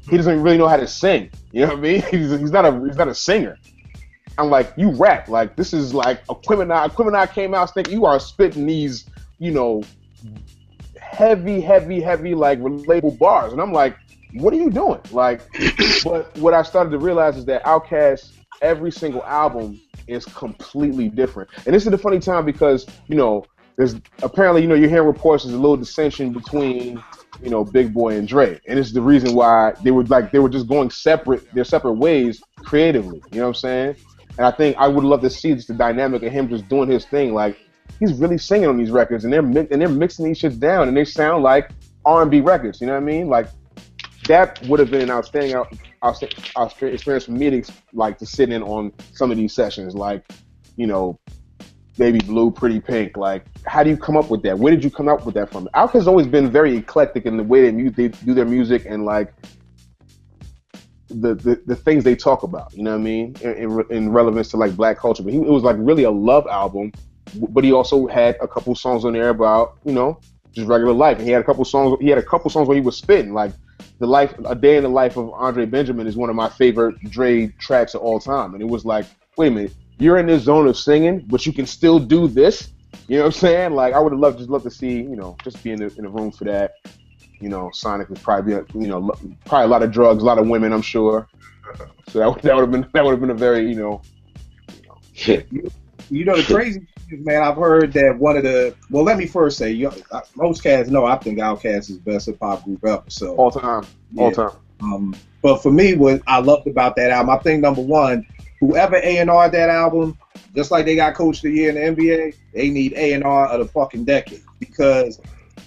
he doesn't really know how to sing. You know what I mean? He's not a singer. I'm like, you rap. Like, this is like Aquemini came out thinking you are spitting these, you know, heavy, like relatable bars. And I'm like, what are you doing? Like, but what I started to realize is that OutKast, every single album is completely different. And this is the funny time because, you know, there's apparently, you know, you're hearing reports there's a little dissension between, you know, Big Boy and Dre. And it's the reason why they were just going their separate ways creatively. You know what I'm saying? And I think I would love to see just the dynamic of him just doing his thing. Like, he's really singing on these records, and they're mixing these shits down, and they sound like R&B records. You know what I mean? Like, that would have been an outstanding experience for me to sit in on some of these sessions. Like, you know, Baby Blue, Pretty Pink. Like, how do you come up with that? Where did you come up with that from? OutKast has always been very eclectic in the way they do their music and like the things they talk about. You know what I mean? In relevance to like black culture. But it was like really a love album. But he also had a couple songs on there about, you know, just regular life. And he had a couple songs. He had a couple songs where he was spitting like A Day in the Life of Andre Benjamin is one of my favorite Dre tracks of all time. And it was like, wait a minute. You're in this zone of singing, but you can still do this. You know what I'm saying? Like, I would have loved to see, you know, just be in the room for that. You know, Sonic would probably be, you know, probably a lot of drugs, a lot of women, I'm sure. So that would have been a very, you know. You know the crazy thing is, man, I've heard that one of the, well, let me first say, most cats know I think OutKast is the best hip hop group ever. So all time. But for me, what I loved about that album, I think number one, whoever A&R that album, just like they got Coach of the Year in the NBA, they need A&R of the fucking decade. Because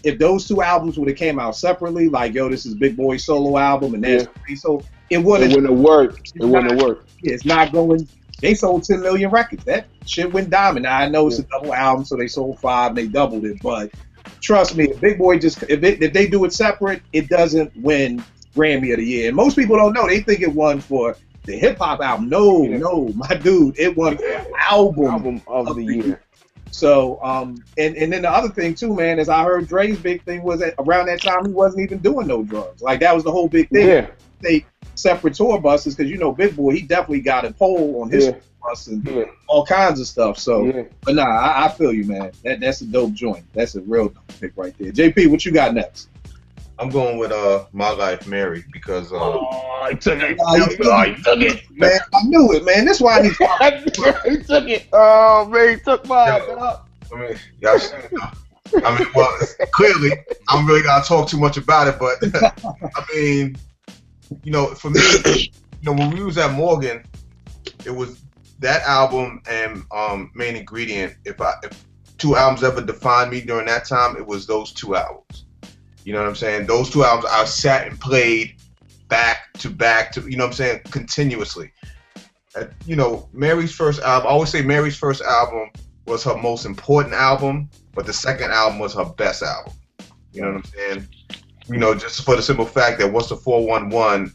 if those two albums would have came out separately, like, yo, this is Big Boy's solo album, and that's so it wouldn't have worked. Yeah, it's not going. They sold 10 million records. That shit went diamond. Now I know it's a double album, so they sold 5 and they doubled it. But trust me, if Big Boy if they do it separate, it doesn't win Grammy of the Year. And most people don't know. They think it won for the hip hop album. No, my dude, it won album of the year. So, and then the other thing too, man, is I heard Dre's big thing was that around that time he wasn't even doing no drugs. Like that was the whole big thing. Yeah. They separate tour buses because you know Big Boy, he definitely got a pole on his tour bus and all kinds of stuff. So, but nah, I feel you, man. That's a dope joint. That's a real dope pick right there. JP, what you got next? I'm going with My Life Mary because I took it. Man, I knew it, man. That's why he took it. Oh man, he took mine. Well, clearly I'm really not talk too much about it, but I mean, you know, for me, you know, when we was at Morgan, it was that album and Main Ingredient. If two albums ever defined me during that time, it was those two albums. You know what I'm saying? Those two albums I sat and played back to, you know what I'm saying, continuously. You know, Mary's first album, I always say Mary's first album was her most important album, but the second album was her best album. You know what I'm saying? You know, just for the simple fact that What's the 411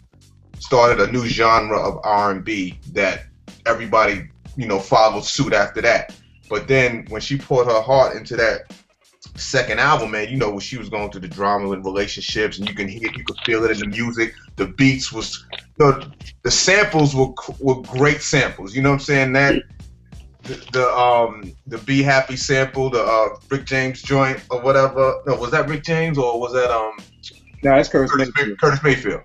started a new genre of R&B that everybody, you know, followed suit after that. But then when she poured her heart into that second album, man, you know, when she was going through the drama and relationships, and you can feel it in the music. The beats was, you know, the samples were great samples. You know what I'm saying? That the Be Happy sample, the Rick James joint or whatever. No, was that Rick James or was that No, that's Curtis Mayfield.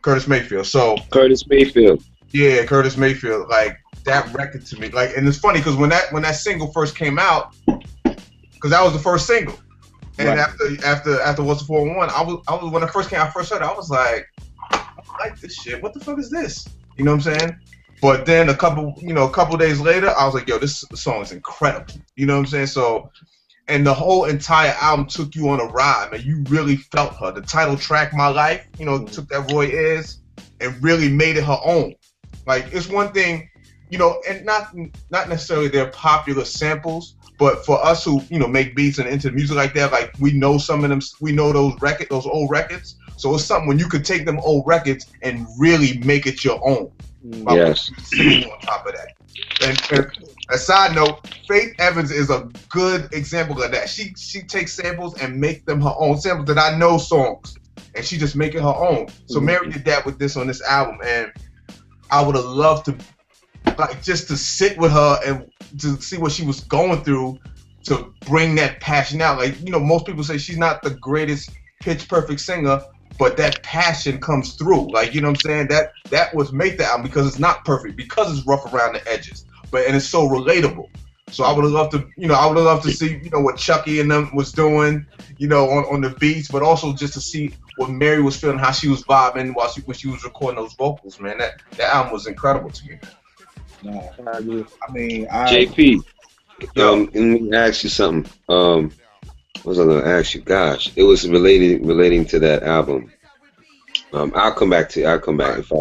Curtis Mayfield. So Curtis Mayfield. Yeah, Curtis Mayfield. Like that record to me, like, and it's funny because when that single first came out, because that was the first single. And after What's the 411, I was when it first came out, I heard it, I was like, I like this shit. What the fuck is this? You know what I'm saying? But then a couple days later, I was like, yo, this song is incredible. You know what I'm saying? So, and the whole entire album took you on a ride, man. You really felt her. The title track, My Life, you know, took that Roy Ayers and really made it her own. Like, it's one thing, you know, and not necessarily their popular samples, but for us who, you know, make beats and into music like that, like we know some of them, we know those old records. So it's something when you could take them old records and really make it your own. Yes. Singing on top of that. And a side note, Faith Evans is a good example of that. She takes samples and make them her own samples that I know songs, and she just make it her own. So Mary did that with this on this album, and I would have loved to, like, just to sit with her and to see what she was going through to bring that passion out. Like, you know, most people say she's not the greatest pitch perfect singer, but that passion comes through. Like, you know what I'm saying? That was make the album because it's not perfect, because it's rough around the edges, and it's so relatable. So I would have loved to, you know, see, you know, what Chucky and them was doing, you know, on the beats, but also just to see what Mary was feeling, how she was vibing when she was recording those vocals, man. That album was incredible to me. No, I mean, JP, let me ask you something. What was I going to ask you? Gosh, it was relating to that album. I'll come back if I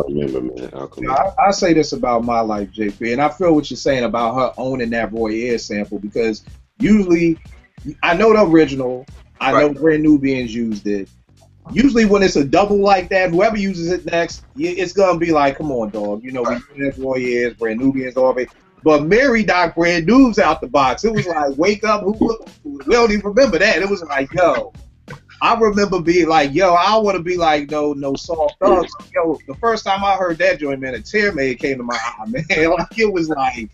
remember, man. I'll come back. I say this about My Life, JP, and I feel what you're saying about her owning that Roy Ayers sample, because Usually, I know the original. I know Brand Nubians used it. Usually when it's a double like that, whoever uses it next, it's gonna be like, come on, dog. You know, we know Warriors, Brand Nubians, all of it. But Mary knocked Brand Nubes out the box. It was like, wake up, we don't even remember that. It was like, yo. I remember being like, yo, I want to be like no soft thugs. Yo, the first time I heard that joint, man, a tear came to my eye, man. Like, it was like,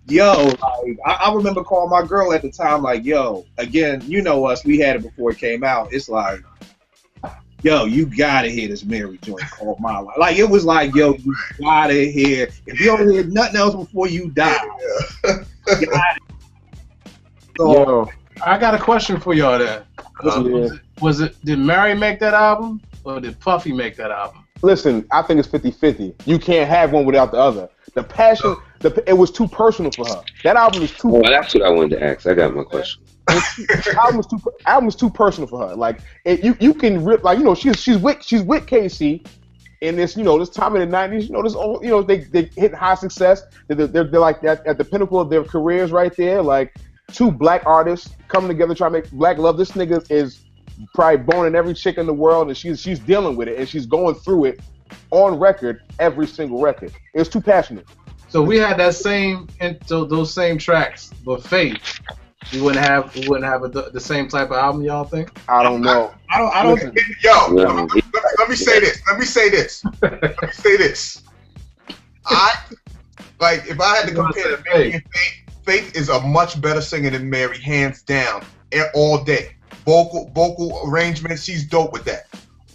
yo, like, I remember calling my girl at the time, like, yo, again, you know us, we had it before it came out. It's like, yo, you gotta hear this Mary joint called My Life. Like, it was like, yo, you gotta hear. If you don't hear nothing else before you die, you gotta. So, yo, I got a question for y'all there. Did Mary make that album or did Puffy make that album? Listen, I think it's 50-50. You can't have one without the other. The passion, it was too personal for her. That album is too. Well, that's what I wanted to ask. I got my question. album was too personal for her. Like, you can rip, like, you know, she's with KC in this, you know, this time in the 90s. You know, this all, you know, they hit high success. They're like at the pinnacle of their careers right there. Like, two black artists coming together trying to make black love. This nigga is probably boning every chick in the world, and she's dealing with it, and she's going through it on record, every single record. It was too passionate. So we had that same, those same tracks, but Faith, we wouldn't have the same type of album, y'all think? I don't know. I don't. Yo, let me say this. Like, if I had to compare Mary and Faith is a much better singer than Mary, hands down, all day. Vocal arrangement, she's dope with that.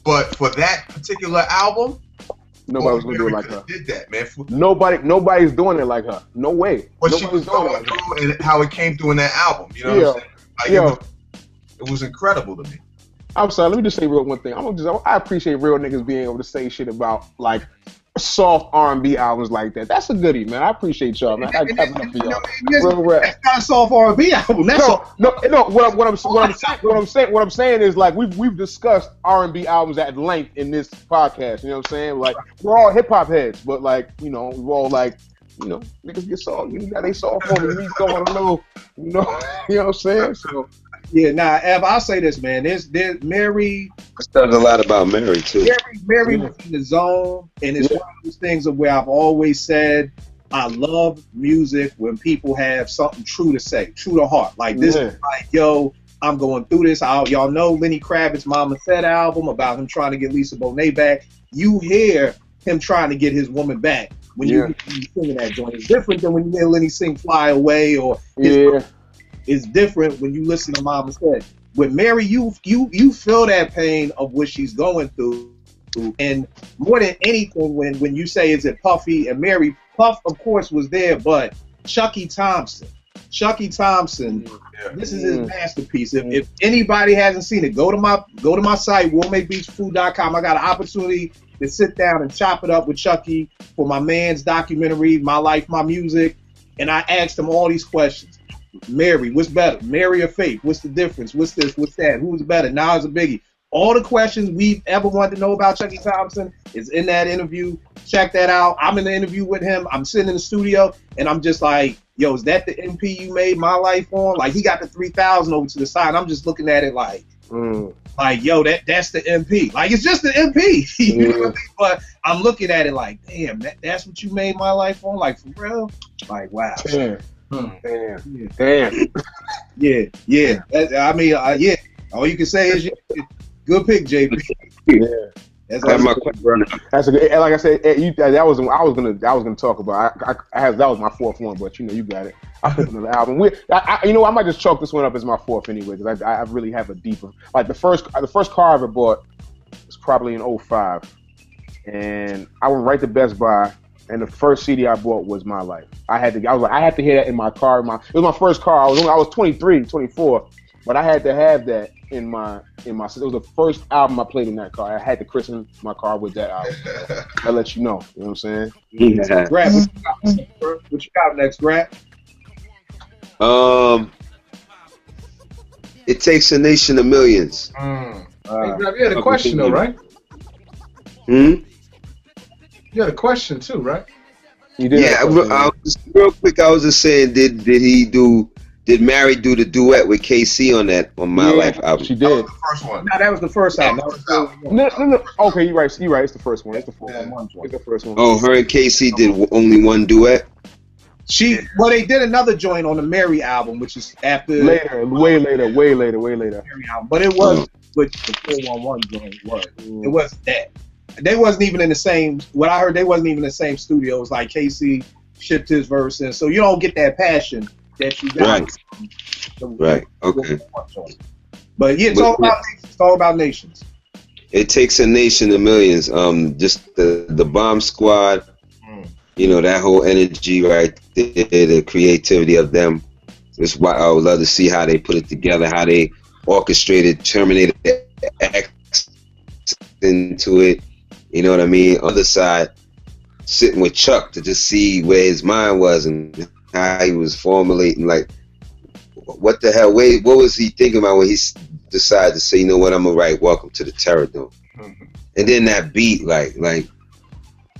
But for that particular album, nobody was gonna do it like her. Did that, man? Nobody's doing it like her. No way. What she was going through and how it came through in that album. You know what I'm saying? Like, it was incredible to me. I'm sorry. Let me just say one thing. I appreciate real niggas being able to say shit about like soft R&B albums like that. That's a goodie, man. I appreciate y'all, man. I have enough for y'all. That's not a soft R&B album. No. What I'm saying is, like, we've discussed R&B albums at length in this podcast. You know what I'm saying? Like, we're all hip hop heads, but, like, you know, we're all like, you know, niggas get soft. You got they soft for me. We going a little, you know what I'm saying? So. Yeah, Ev, I'll say this, man. There's Mary. It says a lot about Mary too. Mary was in the zone, and it's one of those things of where I've always said I love music when people have something true to say, true to heart. Like this is like, yo, I'm going through this. Y'all know Lenny Kravitz's Mama Said album about him trying to get Lisa Bonet back. You hear him trying to get his woman back when you hear him singing that joint. It's different than when you hear Lenny sing Fly Away or it's different when you listen to Mama Said. With Mary, you feel that pain of what she's going through, and more than anything, when you say is it Puffy and Mary, Puff of course was there, but Chucky Thompson, this is his masterpiece. If anybody hasn't seen it, go to my site, WillMakeBeatsFood.com. I got an opportunity to sit down and chop it up with Chucky for my man's documentary, My Life, My Music, and I asked him all these questions. Mary, what's better? Mary or Faith? What's the difference? What's this? What's that? Who's better? Nas or Biggie? All the questions we've ever wanted to know about Chucky Thompson is in that interview. Check that out. I'm in the interview with him. I'm sitting in the studio, and I'm just like, yo, is that the MP you made My Life on? Like, he got the 3000 over to the side. I'm just looking at it like, yo, that's the MP. Like, it's just the MP. You know what I mean? But I'm looking at it like, damn, that's what you made My Life on? Like, for real? Like, wow. Damn. Yeah. I mean, all you can say is good pick, JP. That's my question. That's a good. Like I said, that was I was gonna talk about. That was my fourth one, but you got it. I picked another album. I might just chalk this one up as my fourth anyway, because I really have a deeper. Like the first car I ever bought was probably in 2005, and I went right to Best Buy. And the first CD I bought was My Life. I had to hear that in my car. It was my first car. I was 23, 24, but I had to have that in my. It was the first album I played in that car. I had to christen my car with that album. I'll let you know. You know what I'm saying? Yeah. Grab, what you got next, Grab? It Takes a Nation of Millions. You had a question though, right? You had a question too, right? You did. Yeah, real quick, I was just saying, did Did Mary do the duet with KC on My Life album? She That did. was the first one. No, that was the first album. That was the album. No. Okay, you're right. It's the first one. It's the first one. It's the first one. Oh, her and KC did only one duet. Well, they did another joint on the Mary album, which is after Way later. Mary album, but it was with the 411 joint. It wasn't that. They wasn't even in the same. What I heard, they wasn't even in the same studio. It was like KC shipped his verse in, so you don't get that passion that you got. Right. Okay. But yeah, it's all about nations. It takes a nation of millions. Just the Bomb Squad. You know, that whole energy right there, the creativity of them. That's why I would love to see how they put it together, how they orchestrated Terminator X into it. You know what I mean? Other side, sitting with Chuck to just see where his mind was and how he was formulating, like, what the hell? What was he thinking about when he decided to say, you know what, I'm gonna write Welcome to the Terror Dome? And then that beat, like,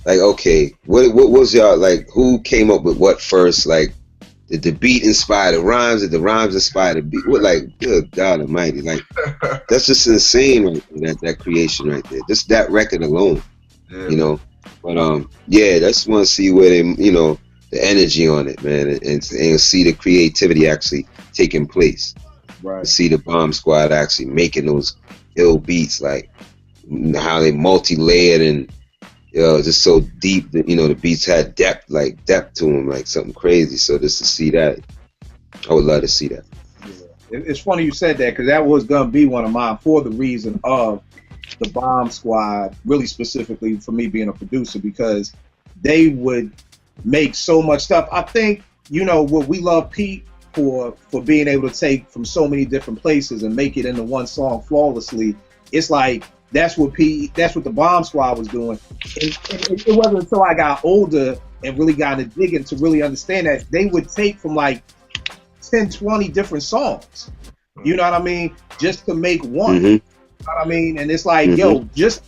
okay, what was y'all, like, who came up with what first? Like, did the beat inspire the rhymes? Did the rhymes inspire the beat? What, like, good God Almighty, like, that's just insane, right there, that creation right there. Just that record alone, you know. But yeah, I just want to see where they, you know, the energy on it, man, and see the creativity actually taking place. Right. See the Bomb Squad actually making those ill beats, like how they multi-layered and, you know, just so deep that, you know, the beats had depth to them, like something crazy. So just to see that, I would love to see that. Yeah. It's funny you said that, because that was gonna be one of mine, for the reason of the Bomb Squad, really specifically for me being a producer, because they would make so much stuff. I think, you know, what we love Pete for being able to take from so many different places and make it into one song flawlessly. It's like, that's what the Bomb Squad was doing. And it wasn't until I got older and really got into digging to really understand that they would take from like 10, 20 different songs. You know what I mean? Just to make one. You know what I mean? And it's like, yo, just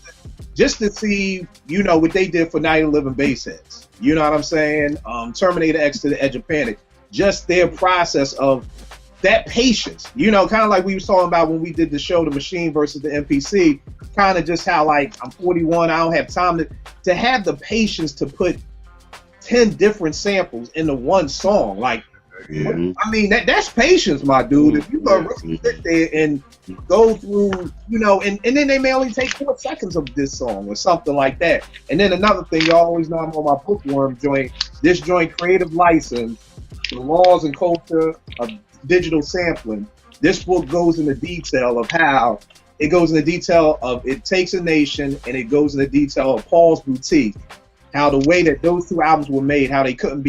to see, you know, what they did for Night of Living Bassheads. You know what I'm saying? Terminator X to the Edge of Panic. Just their process of that patience, you know, kind of like we was talking about when we did the show, The Machine versus the MPC, kind of just how, like, I'm 41, I don't have time to have the patience to put 10 different samples into one song. Like, I mean, that's patience, my dude. If you gonna really sit there and go through, you know, and then they may only take 4 seconds of this song or something like that. And then another thing, y'all always know I'm on my bookworm joint, this joint, Creative License, The Laws and Culture of Digital Sampling. This book goes into detail of how it goes into detail of It Takes a Nation, and it goes into detail of Paul's Boutique, how the way that those 2 albums were made, how they couldn't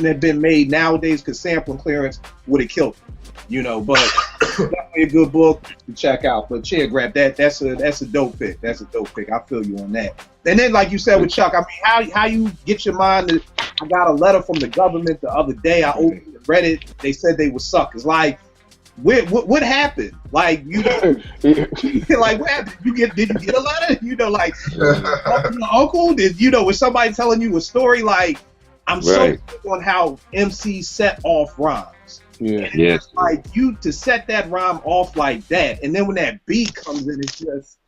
have been made nowadays because sampling clearance would have killed them, you know. But definitely a good book to check out. But Chair Grab, that's a dope pick. That's a dope pick. I feel you on that. And then, like you said with Chuck, I mean, how you get your mind to, I got a letter from the government the other day. I opened and read it. They said they were suckers. Like, what happened? Like, you know, like, what happened? Did you get a letter? You know, like, uncle, was somebody telling you a story? Like, I'm so big on how MCs set off rhymes. Yeah. Like, you to set that rhyme off like that, and then when that beat comes in, it's just,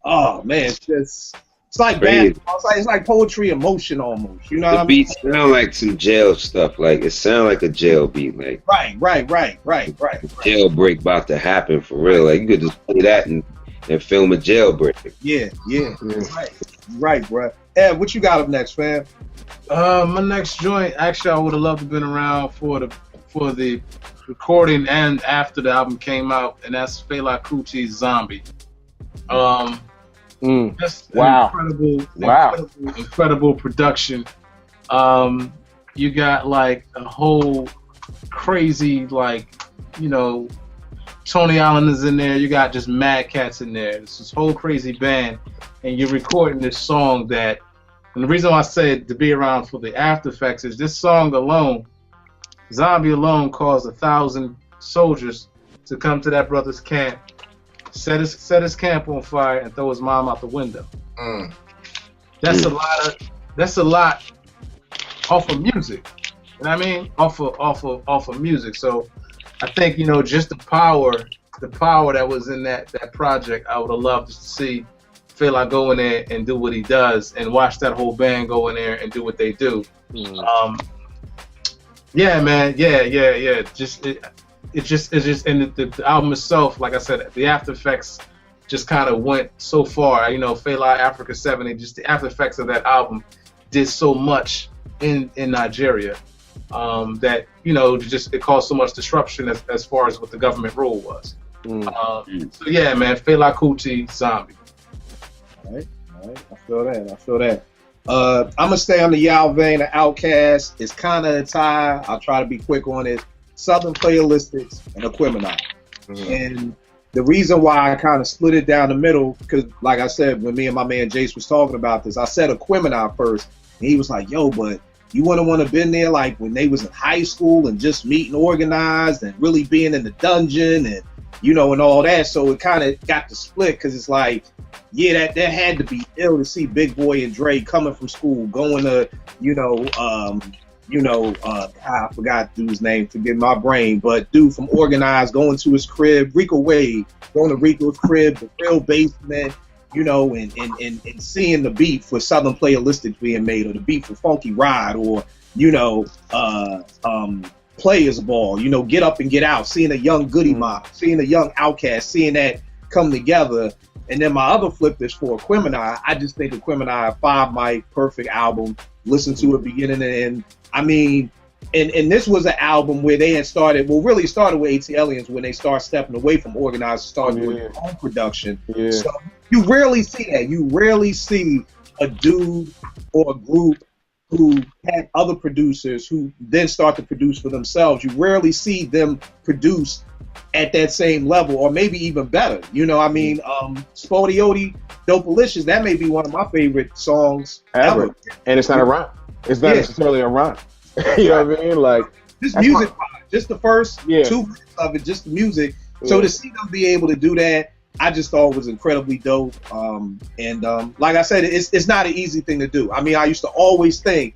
oh man, it's like basketball. It's like poetry in motion almost. You know what I mean? The beats sound like some jail stuff. Like, it sound like a jail beat. Like, right. Jailbreak about to happen for real. Like, you could just play that and film a jailbreak. Yeah. Right, bro. Ed, what you got up next, fam? My next joint, actually, I would have loved to have been around for the recording and after the album came out, and that's Fela Kuti's Zombie. Just incredible production. You got like a whole crazy, like, you know, Tony Allen is in there. You got just mad cats in there. It's this whole crazy band, and you're recording this song that. And the reason why I said to be around for the after effects is this song alone, Zombie alone, caused 1,000 soldiers to come to that brother's camp, set his camp on fire, and throw his mom out the window. That's a lot off of music. You know what I mean? Off of music. So I think, you know, just the power that was in that project. I would have loved to see Fela go in there and do what he does, and watch that whole band go in there and do what they do. Yeah, man, yeah. Just it's just and the album itself, like I said, the after effects just kind of went so far. You know, Fela Africa 70, just the after effects of that album did so much in Nigeria that, you know, just it caused so much disruption as far as what the government rule was. So yeah, man, Fela Kuti, Zombie. All right, I feel that. I'm gonna stay on the Yao vein of OutKast. It's kind of a tie. I'll try to be quick on it. Southern Playalistics and Aquemini. And the reason why I kind of split it down the middle, because like I said, when me and my man Jace was talking about this, I said Aquemini first, and he was like, "Yo, but you wouldn't want to been there like when they was in high school and just meeting organized and really being in the dungeon and, you know, and all that." So it kind of got to split, because it's like, yeah, that had to be ill to see Big Boy and Dre coming from school, going to, I forgot dude's name, forget my brain, but dude from Organized going to his crib, Rico Wade going to Rico's crib, the real basement, you know, and seeing the beat for Southern Playalistics being made, or the beat for Funky Ride, or, you know, Players Ball, you know, Get Up and Get Out, seeing a young Goody Mob, seeing a young OutKast, seeing that come together. And then my other flip is for Aquemini. I just think Aquemini, a 5-mic, perfect album. Listen to it beginning and end. I mean, and this was an album where they had started, really started with ATLians when they start stepping away from Organized and started doing their own production. Yeah. So you rarely see that. You rarely see a dude or a group who had other producers who then start to produce for themselves. You rarely see them produce at that same level, or maybe even better. You know, I mean, Spody Odie, Dopalicious, that may be one of my favorite songs ever. And it's not a rhyme. It's not necessarily a rhyme. You know what I mean? Like, just music, just the first 2 minutes of it, just the music. So to see them be able to do that, I just thought was incredibly dope. Like I said, it's not an easy thing to do. I mean, I used to always think,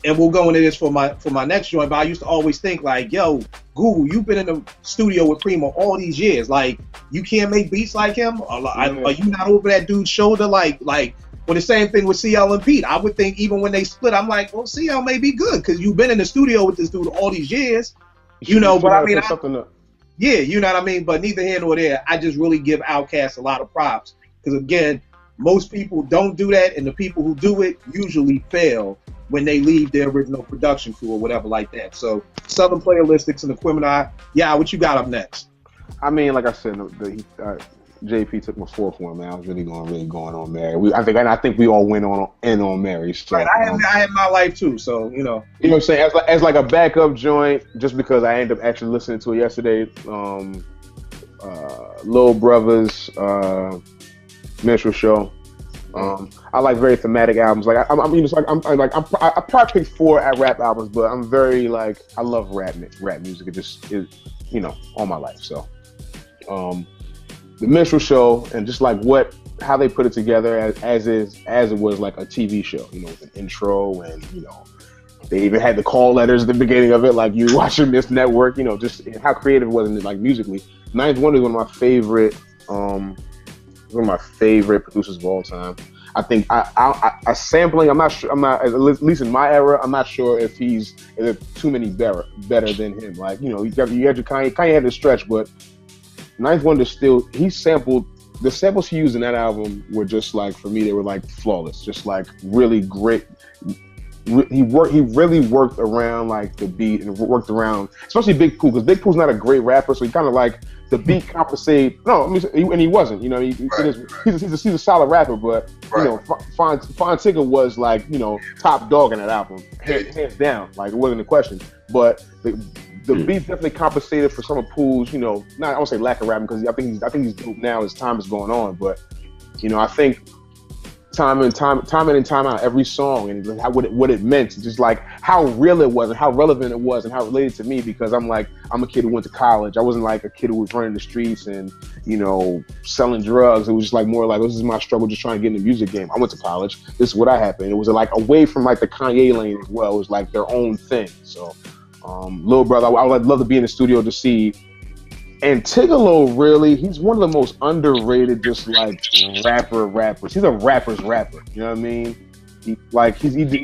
and we'll go into this for my next joint, but I used to always think like, yo, Google, you've been in the studio with Primo all these years. Like, you can't make beats like him? Are you not over that dude's shoulder? Like, well, the same thing with CL and Pete. I would think even when they split, I'm like, well, CL may be good because you've been in the studio with this dude all these years. You know, but I mean, yeah, you know what I mean? But neither here nor there. I just really give OutKast a lot of props because, again, most people don't do that, and the people who do it usually fail when they leave their original production crew or whatever like that. So Southern Playalistics and Aquemini. Yeah, what you got up next? I mean, like I said, JP took my fourth one, man. I was really going on Mary. I think we all went on Mary. So, right, I had my life too, so you know. You know what I'm saying? As like a backup joint, just because I ended up actually listening to it yesterday. Lil Brother's Minstrel show. I like very thematic albums. Like I probably picked 4 rap albums, but I'm very like, I love rap music. It just is, you know, all my life. So, the Minstrel show, and just like how they put it together as it was like a TV show, you know, with an intro, and you know, they even had the call letters at the beginning of it, like you watching this network, you know, just how creative it was, and like musically. Ninth Wonder is one of my favorite producers of all time. I think I sampling. I'm not sure. I'm not, at least in my era. I'm not sure if there's too many better than him. Like, you know, you had your Kanye had to stretch, but Ninth Wonder still, he sampled, the samples he used in that album were just like, for me, they were like flawless, just like really great. He really worked around like the beat, and worked around, especially Big Pooh, because Big Pooh's not a great rapper, so he kind of like, the beat compensated. No, I mean, and he wasn't. You know, he's a solid rapper, but you know, Fontigga was like, you know, top dog in that album, hands down. Like, it wasn't a question. But the beat definitely compensated for some of Pooh's, you know, I won't say lack of rapping, because I think he's dope now as time is going on. But you know, I think time in and time out, every song, and what it meant, just like how real it was and how relevant it was and how it related to me, because I'm a kid who went to college. I wasn't like a kid who was running the streets and, you know, selling drugs. It was just like more like, this is my struggle just trying to get in the music game. I went to college. This is what happened. It was like away from like the Kanye lane as well. It was like their own thing. So Lil Brother, I would love to be in the studio to see. And Tigolo, really, he's one of the most underrated, just like rappers. He's a rapper's rapper. You know what I mean? He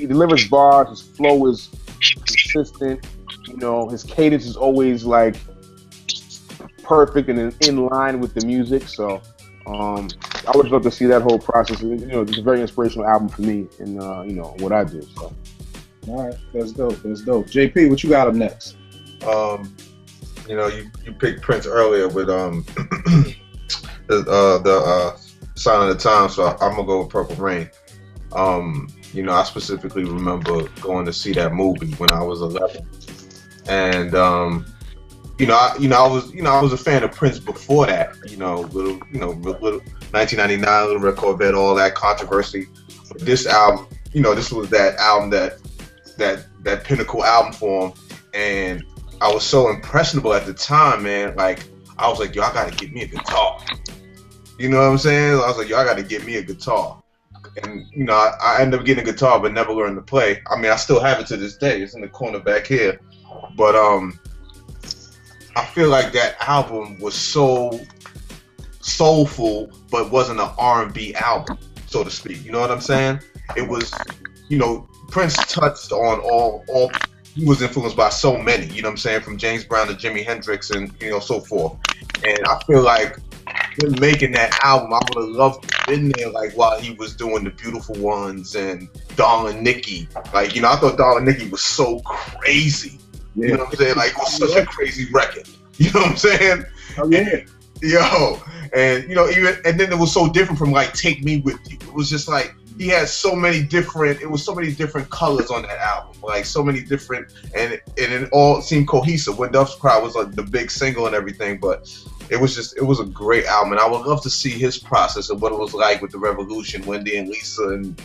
delivers bars. His flow is consistent. You know, his cadence is always like perfect and in line with the music. So, I would love to see that whole process. You know, it's a very inspirational album for me, and you know what I do. So, all right, that's dope. JP, what you got up next? You know, you picked Prince earlier with the Sign of the Times, so I'm gonna go with Purple Rain. You know, I specifically remember going to see that movie when I was 11, and I was a fan of Prince before that. Little 1999, Little Red Corvette, all that controversy. But this album, this was that album that pinnacle album for him, and I was so impressionable at the time, man. Like, I was like, yo, I gotta get me a guitar. You know what I'm saying? I was like, yo, I gotta get me a guitar. And, I ended up getting a guitar, but never learned to play. I mean, I still have it to this day. It's in the corner back here. But I feel like that album was so soulful, but wasn't an R&B album, so to speak. You know what I'm saying? It was, Prince touched on all. He was influenced by so many, you know what I'm saying, from James Brown to Jimi Hendrix and, so forth. And I feel like him making that album, I would have loved to have been there, like, while he was doing The Beautiful Ones and Darling Nikki. Like, I thought Darling Nikki was so crazy. Yeah. You know what I'm saying? Like, it was such a crazy record. You know what I'm saying? Oh, yeah. And and then it was so different from, like, Take Me With You. It was just like, he had so many different colors on that album, like so many different, and it all seemed cohesive. When Duff's Cry was like the big single and everything, but it was a great album, and I would love to see his process of what it was like with the Revolution, Wendy and Lisa, and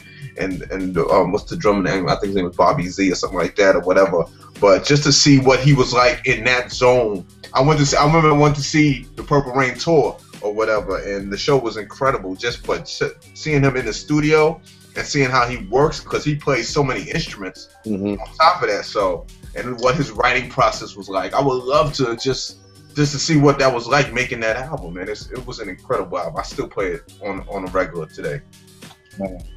what's the drummer name? I think his name was Bobby Z or something like that or whatever. But just to see what he was like in that zone, I remember I went to see the Purple Rain tour or whatever, and the show was incredible. But seeing him in the studio and seeing how he works, because he plays so many instruments on top of that. So, and what his writing process was like, I would love to just to see what that was like making that album. And it was an incredible album. I still play it on a regular today.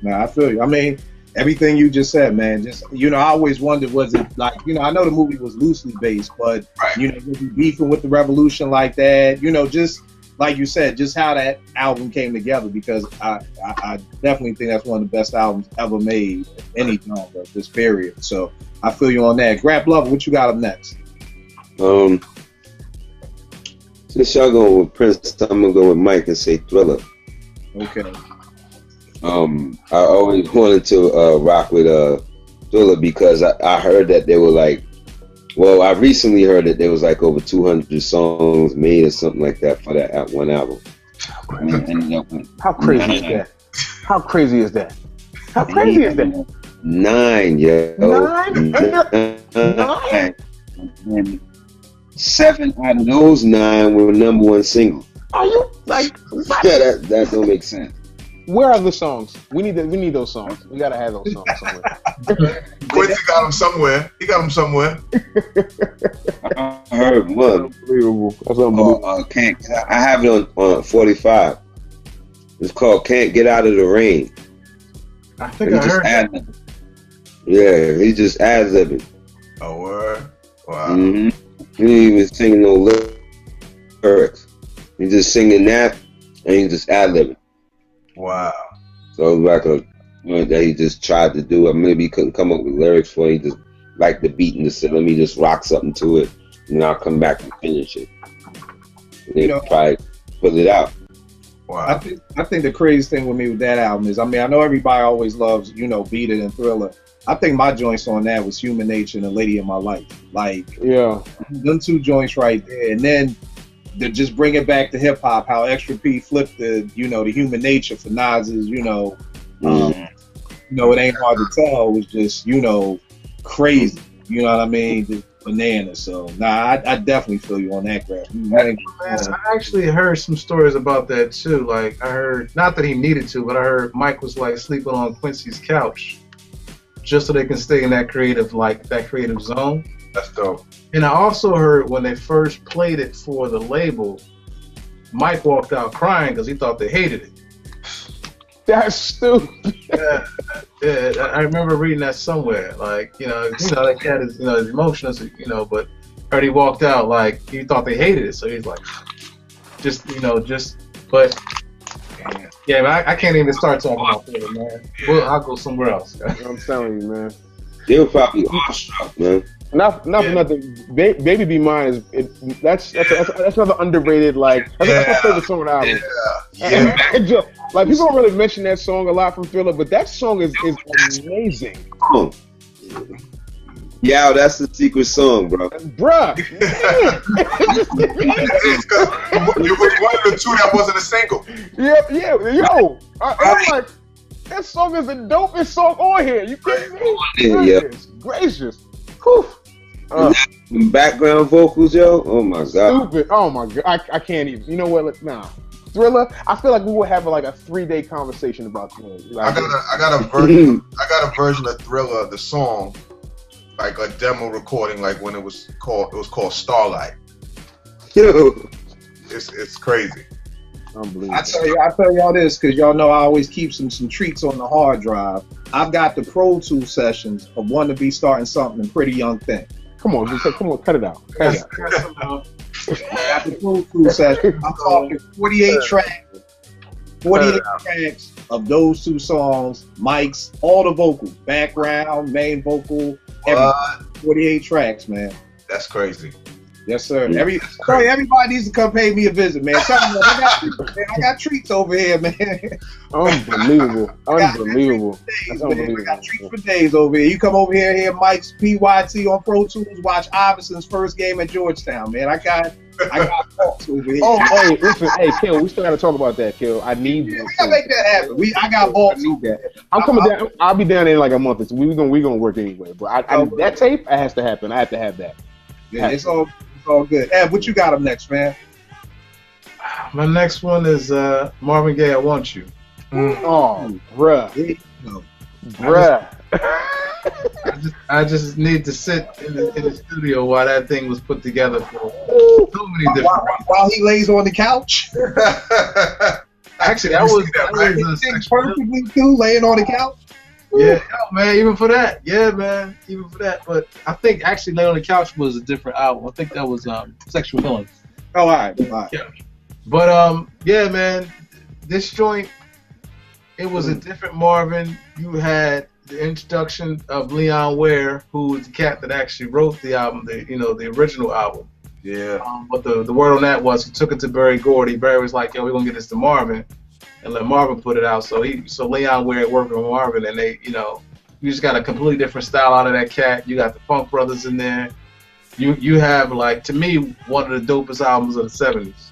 Man, I feel you. I mean, everything you just said, man. Just I always wondered, was it like, I know the movie was loosely based, but right. Was he beefing with the Revolution like that? Just like you said, just how that album came together, because I definitely think that's one of the best albums ever made, any genre, this period. So I feel you on that. Grab Lover, what you got up next? Since y'all going with Prince, I'm gonna go with Mike and say Thriller. Okay. I always wanted to rock with Thriller because I heard that they were like, well, I recently heard that there was like over 200 songs made or something like that for that one album. How crazy is that? How crazy is that? How crazy is that? 9, yo. 9? And 7 out of those 9 were #1 single. Are you like? Yeah, that don't make sense. Where are the songs? We need those songs. We gotta have those songs somewhere. Quincy got them somewhere. He got them somewhere. I heard one. Unbelievable. That's unbelievable. I have it on 45. It's called "Can't Get Out of the Rain." I think I heard that. Yeah, he just ad-libbing. Oh, word. Wow. Mm-hmm. He ain't even singing no lyrics. He just singing that, and he just ad-libbing. Wow. So it was like that he just tried to do. Maybe he couldn't come up with lyrics for it. He just liked the beat and just said, let me just rock something to it, and I'll come back and finish it. And then try to put it out. Wow. I think the craziest thing with me with that album is, I know everybody always loves, Beat It and Thriller. I think my joints on that was Human Nature and A Lady in My Life. Like, yeah, them 2 joints right there. And then to just bring it back to hip hop, how Extra P flipped the, the Human Nature for Nas's, it ain't hard to tell. It was just, crazy. You know what I mean? Just bananas. So, I definitely feel you on that, Grab. I actually heard some stories about that too. Like, I heard, not that he needed to, but I heard Mike was like sleeping on Quincy's couch just so they can stay in that creative zone. That's dope. And I also heard when they first played it for the label, Mike walked out crying because he thought they hated it. That's stupid. Yeah, I remember reading that somewhere. Like, that cat is, is emotional, but I heard he walked out like he thought they hated it. So he's like, but yeah, man, I can't even start talking about it, man. Well, I'll go somewhere else. I'm telling you, man. They were probably awestruck, man. Not for nothing. Baby Be Mine that's another underrated, like, that's my favorite song on the album. Yeah. Like, people don't really mention that song a lot from Fela, but that song is amazing. Yeah, that's the secret song, bro. Bruh. It was one of the two that wasn't a single. Yo. I'm like, that song is the dopest song on here. You kidding me? Yeah. Gracious. Whew. Background vocals, yo. Oh my god. Stupid. Oh my god. I can't even. You know what? Nah. Thriller. I feel like we would have like a 3-day conversation about Thriller. Like, I got a version. I got a version of Thriller, the song, like a demo recording, like when it was called Starlight. Yo. It's crazy. Unbelievable. I tell y'all this because y'all know I always keep some treats on the hard drive. I've got the Pro Tools sessions of Wanna Be Starting Something and Pretty Young Thing. Come on, cut it out. I got the Pro Tools sessions. I'm talking 48 tracks. 48 tracks of those two songs, mics, all the vocals, background, main vocal, everything. 48 tracks, man. That's crazy. Yes, sir. Everybody needs to come pay me a visit, man. Tell them, I got treats over here, man. Unbelievable. That's unbelievable. I got treats for days over here. You come over here, hear Mike's PYT on Pro Tools, watch Iverson's first game at Georgetown, man. I got thoughts over here. Oh, hey, listen, Kill, we still got to talk about that, Kill. I need you. We gotta make that happen. I got vaults. I'm coming down. I'll be down there in like a month or so. We're gonna work anyway. But that tape, it has to happen. I have to have that. Yeah, it's all good. Ed, what you got up next, man? My next one is Marvin Gaye, I Want You. Oh, bruh. I just need to sit in the studio while that thing was put together for so many different while he lays on the couch. Actually, that was perfectly too, laying on the couch. Yeah, man, even for that. Yeah, man, even for that. But I think actually Lay on the Couch was a different album. I think that was Sexual Healing. Oh, all right. Yeah. But yeah, man, this joint, it was a different Marvin. You had the introduction of Leon Ware, who was the cat that actually wrote the album, the original album. Yeah. But the word on that was he took it to Berry Gordy. Berry was like, yo, we're gonna get this to Marvin and let Marvin put it out. So Leon Ware worked with Marvin, and they, you just got a completely different style out of that cat. You got the Funk Brothers in there. You have, like, to me, one of the dopest albums of the '70s.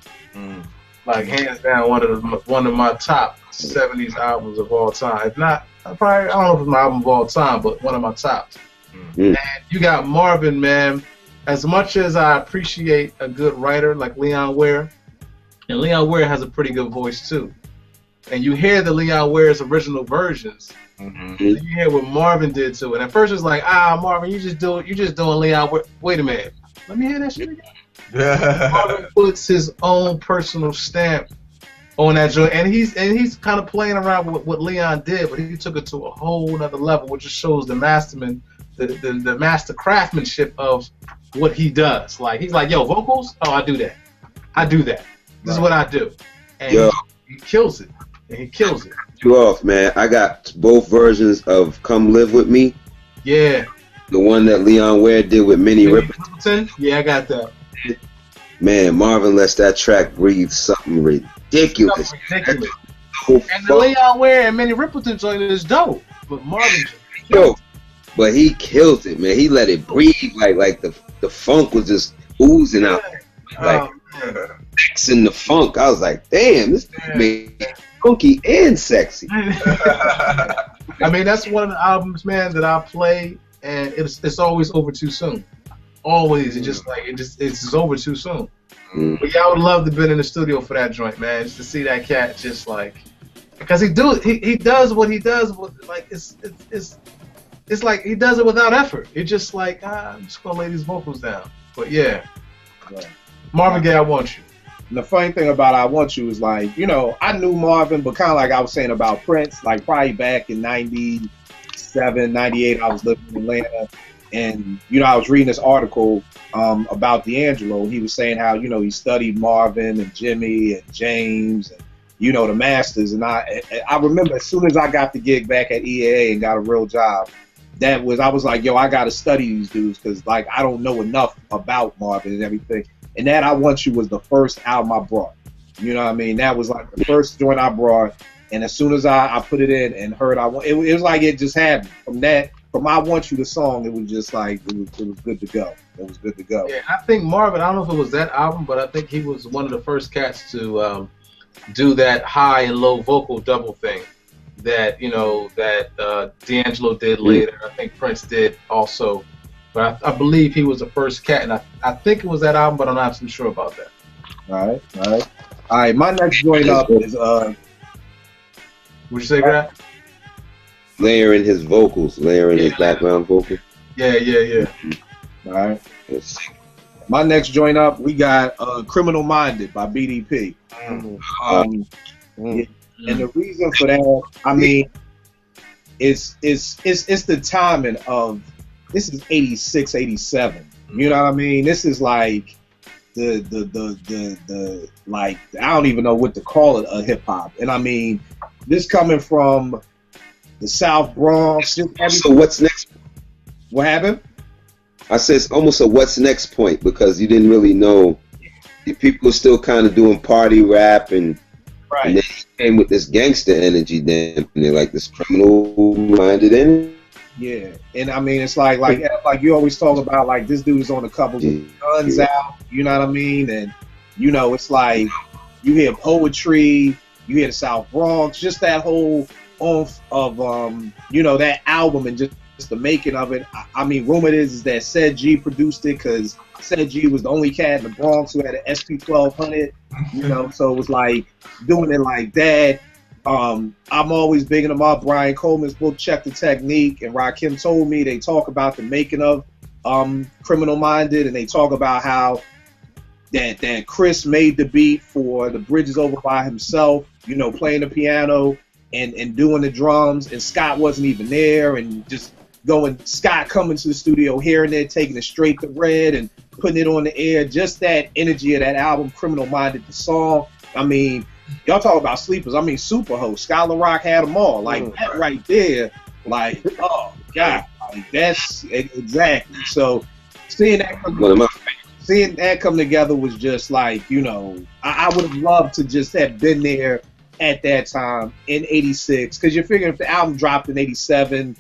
Like, hands down, one of my top '70s albums of all time. If not, I don't know if it's my album of all time, but one of my tops. And you got Marvin, man. As much as I appreciate a good writer like Leon Ware, and Leon Ware has a pretty good voice too. And you hear the Leon Ware's original versions. And you hear what Marvin did to it. At first it's like, Marvin, you just doing Leon Ware. Wait a minute. Let me hear that shit again. Marvin puts his own personal stamp on that joint. And he's kind of playing around with what Leon did, but he took it to a whole other level, which just shows the masterman, the master craftsmanship of what he does. Like, he's like, yo, vocals? Oh, I do that. This is what I do. And he kills it. And he kills it. You off, man. I got both versions of Come Live With Me. Yeah. The one that Leon Ware did with Minnie Riperton. Yeah, I got that. Man, Marvin lets that track breathe something ridiculous. And the Leon Ware and Minnie Riperton joint is dope. But Marvin but he killed it, man. He let it breathe, like the funk was just oozing out. Like mixing the funk. I was like, damn, this made it funky and sexy. I mean, that's one of the albums, man, that I play, and it's always over too soon. Always, it's just over too soon. But yeah, I would love to have been in the studio for that joint, man, just to see that cat just like, because he does what he does, like it's it's like he does it without effort. It's just like, I'm just gonna lay these vocals down. But yeah, Right. Marvin Gaye, I Want You. And the funny thing about I Want You is like, you know, I knew Marvin, but kind of like I was saying about Prince, like probably back in 97, 98, I was living in Atlanta. And, you know, I was reading this article about D'Angelo, and he was saying how, you know, he studied Marvin and Jimmy and James and, you know, the Masters. And I remember as soon as I got the gig back at EAA and got a real job, I was like, yo, I got to study these dudes because, like, I don't know enough about Marvin and everything. And that I Want You was the first album I brought. You know what I mean? That was like the first joint I brought. And as soon as I put it in and heard it was like it just happened. From I Want You, the song, it was just like, it was good to go. It was good to go. Yeah, I think Marvin, I don't know if it was that album, but I think he was one of the first cats to do that high and low vocal double thing that, you know, that D'Angelo did later. I think Prince did also. But I believe he was the first cat, and I think it was that album, but I'm not absolutely sure about that. All right. My next joint up is Would you say that? Layering his vocals, his background vocals. Yeah. all right. My next joint up, we got Criminal Minded by BDP. Yeah. And the reason for that, I mean, it's the timing of. This is 86, 87. You know what I mean? This is like the like, I don't even know what to call it, a hip hop. And I mean, this coming from the South Bronx. So what's next? What happened? I said it's almost a what's next point because you didn't really know. People were still kind of doing party rap and then he came with this gangster energy, then they're like this criminal minded energy. Yeah, and I mean, it's like you always talk about, like, this dude is on a couple of guns out, you know what I mean? And, you know, it's like you hear poetry, you hear the South Bronx, just that whole oomph of, you know, that album and just the making of it. I mean, rumor is that Sade G produced it because Sade G was the only cat in the Bronx who had an SP-1200, you know, so it was like doing it like that. I'm always bigging them up. Brian Coleman's book, Check the Technique, and Rakim told me they talk about the making of Criminal Minded, and they talk about how that Chris made the beat for The Bridges Over by himself, you know, playing the piano and doing the drums, and Scott wasn't even there, and just Scott coming to the studio, hearing it, taking it straight to Red and putting it on the air. Just that energy of that album, Criminal Minded, the song. I mean, y'all talk about sleepers. I mean, Superhost, Skylar Rock had them all. Like, that right there, like, oh, God. Like, that's exactly. So, seeing that come together was just like, you know, I would have loved to just have been there at that time in 86. Because you're figuring if the album dropped in 87,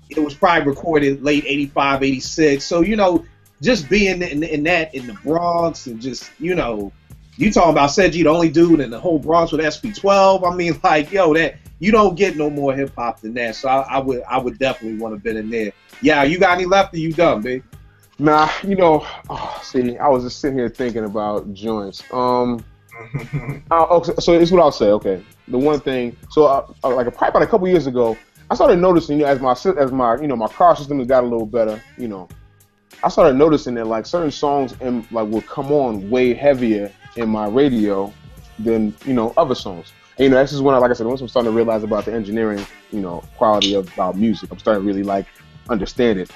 it was probably recorded late 85, 86. So, you know, just being in the Bronx and just, you know, you talking about Sade G, the only dude in the whole Bronx with SP-12. I mean, like, yo, that you don't get no more hip hop than that. So I would definitely want to been in there. Yeah, you got any left or you done, B? Nah, you know, see, I was just sitting here thinking about joints. Okay, so it's what I'll say. Okay, the one thing. So like probably about a couple years ago, I started noticing, you know, as my you know, my car system has got a little better, you know, I started noticing that like certain songs will come on way heavier in my radio than, you know, other songs. And, you know, this is when like I said, once I'm starting to realize about the engineering, you know, quality of our music, I'm starting to really like understand it.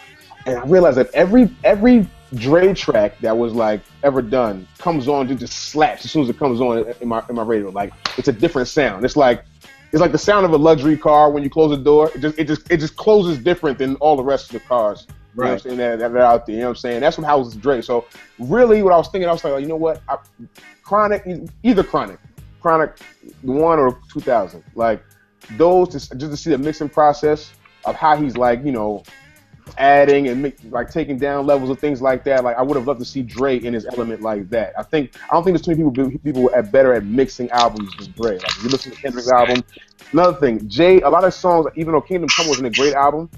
And I realized that every Dre track that was like ever done comes on and just slaps as soon as it comes on in my radio. Like, it's a different sound. It's like the sound of a luxury car when you close the door. It just closes different than all the rest of the cars. Right. You know what I'm saying? That are out there. You know what I'm saying? That's what houses Dre. So really, what I was thinking, I was like, you know what? Chronic, either Chronic 1 or 2000, like those, just to see the mixing process of how he's like, you know, adding and like taking down levels of things like that. Like, I would have loved to see Dre in his element like that. I don't think there's too many people are better at mixing albums than Dre. Like, if you listen to Kendrick's album. Another thing, Jay, a lot of songs, even though Kingdom Come wasn't a great album,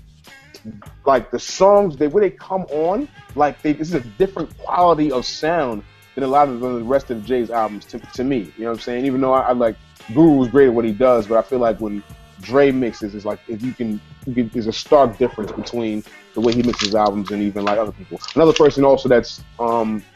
like the songs, when they come on, like this is a different quality of sound than a lot of the rest of Jay's albums to me. You know what I'm saying? Even though I like Guru was great at what he does, but I feel like when Dre mixes is like if you can there's a stark difference between the way he mixes albums and even like other people. Another person also that's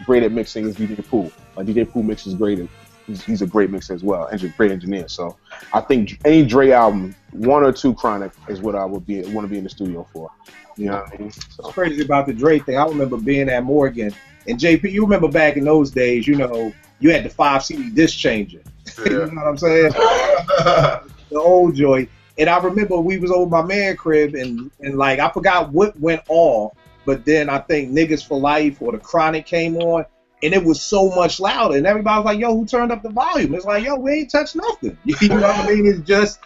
great at mixing is DJ Pooh. Like DJ Pooh mixes great, and he's a great mixer as well, and a great engineer. So I think any Dre album, 1 or 2 Chronic, is what I would want to be in the studio for. You know what I mean? So. It's crazy about the Dre thing. I remember being at Morgan, and JP, you remember back in those days, you know, you had the 5 CD disc changer. Yeah. You know what I'm saying? The old joint. And I remember we was over my man crib, and like I forgot what went off, but then I think Niggas for Life or the Chronic came on, and it was so much louder, and everybody was like, "Yo, who turned up the volume?" It's like, "Yo, we ain't touched nothing." You know what I mean? It's just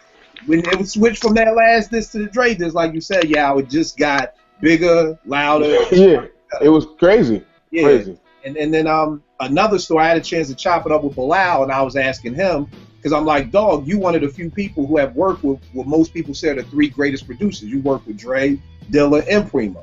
when it was switched from that last disc to the Dre disc, like you said, yeah, it just got bigger, louder. Yeah, it was crazy. Yeah. Crazy. And then another story, I had a chance to chop it up with Bilal, and I was asking him, because I'm like, dog, you one of the few people who have worked with what most people say are the 3 greatest producers. You work with Dre, Dilla, and Primo.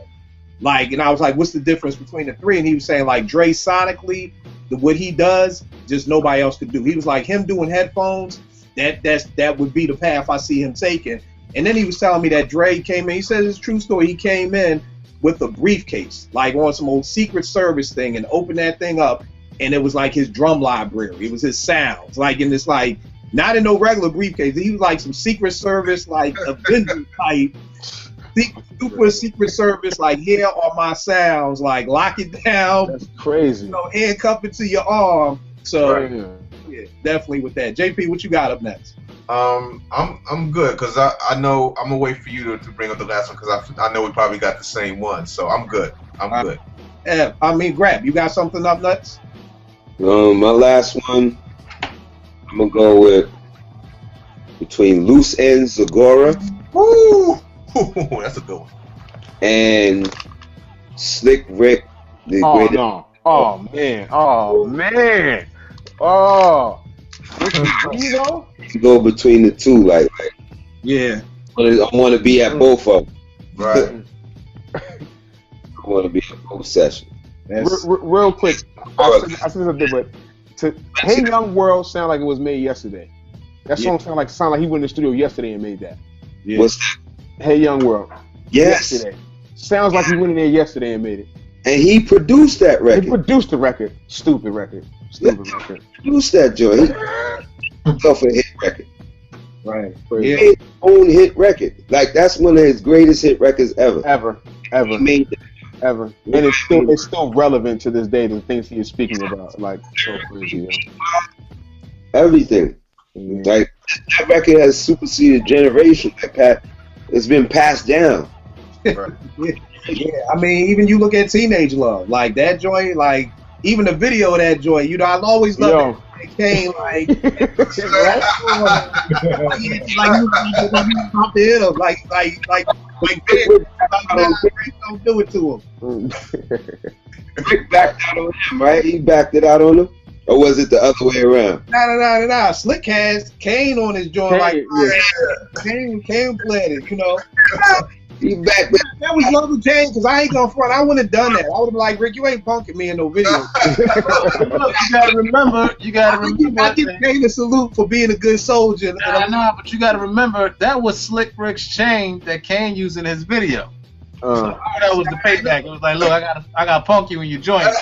Like, and I was like, what's the difference between the 3? And he was saying, like, Dre sonically, what he does, just nobody else could do. He was like, him doing headphones, that would be the path I see him taking. And then he was telling me that Dre came in, he said it's a true story, he came in with a briefcase, like on some old Secret Service thing, and opened that thing up, and it was like his drum library. It was his sounds, like in this, like, not in no regular briefcase. He was like some Secret Service, like Avenger type, super Secret Service, like, here are my sounds, like, lock it down. That's crazy. You know, handcuff it to your arm. So, Right. yeah, definitely with that. JP, what you got up next? I'm good, because I know I'm gonna wait for you to bring up the last one, because I know we probably got the same one, so I'm good. I'm good. Yeah, I mean, Grab, you got something up next? My last one, I'm gonna go with between Loose Ends Zagora Woo! That's a good one. and Slick Rick. The Oh greatest. no! Oh man! Oh man! Oh! You know? Go between the two, like Yeah. I want to be at both of them. Right. I want to be at both sessions. Real quick, I said something, but Hey Young World sound like it was made yesterday. That song sound like he went in the studio yesterday and made that. Yeah. What's that? Hey Young World. Yes. Yesterday. Sounds like he went in there yesterday and made it. And he produced that record. He produced the record. Stupid record. Stupid record. Produced that joint. Off a hit record. Right. He Yeah. made his own hit record. Like, that's one of his greatest hit records ever. Ever. He made that. Ever. And it's still relevant to this day, the things he is speaking about. Like, so crazy. Yo. Everything. Yeah. Like, that record has superseded generations. Like, it's been passed down. Right. Yeah, I mean, even you look at Teenage Love, like that joint, like even the video of that joint, you know, I always love it. It came like, don't do it to him. Rick backed out on him, right? He backed it out on him? Or was it the other way around? Nah. Slick has Kane on his joint, Kane played it, you know. He backed it. That was Love with Kane, because I ain't gonna front. I wouldn't have done that. I would have been like, Rick, you ain't punking me in no video. Look, you gotta remember. I give Kane a salute for being a good soldier. I know, but you gotta remember that was Slick Rick's chain that Kane used in his video. So that was the payback. It was like, look, I gotta punk you in your joint.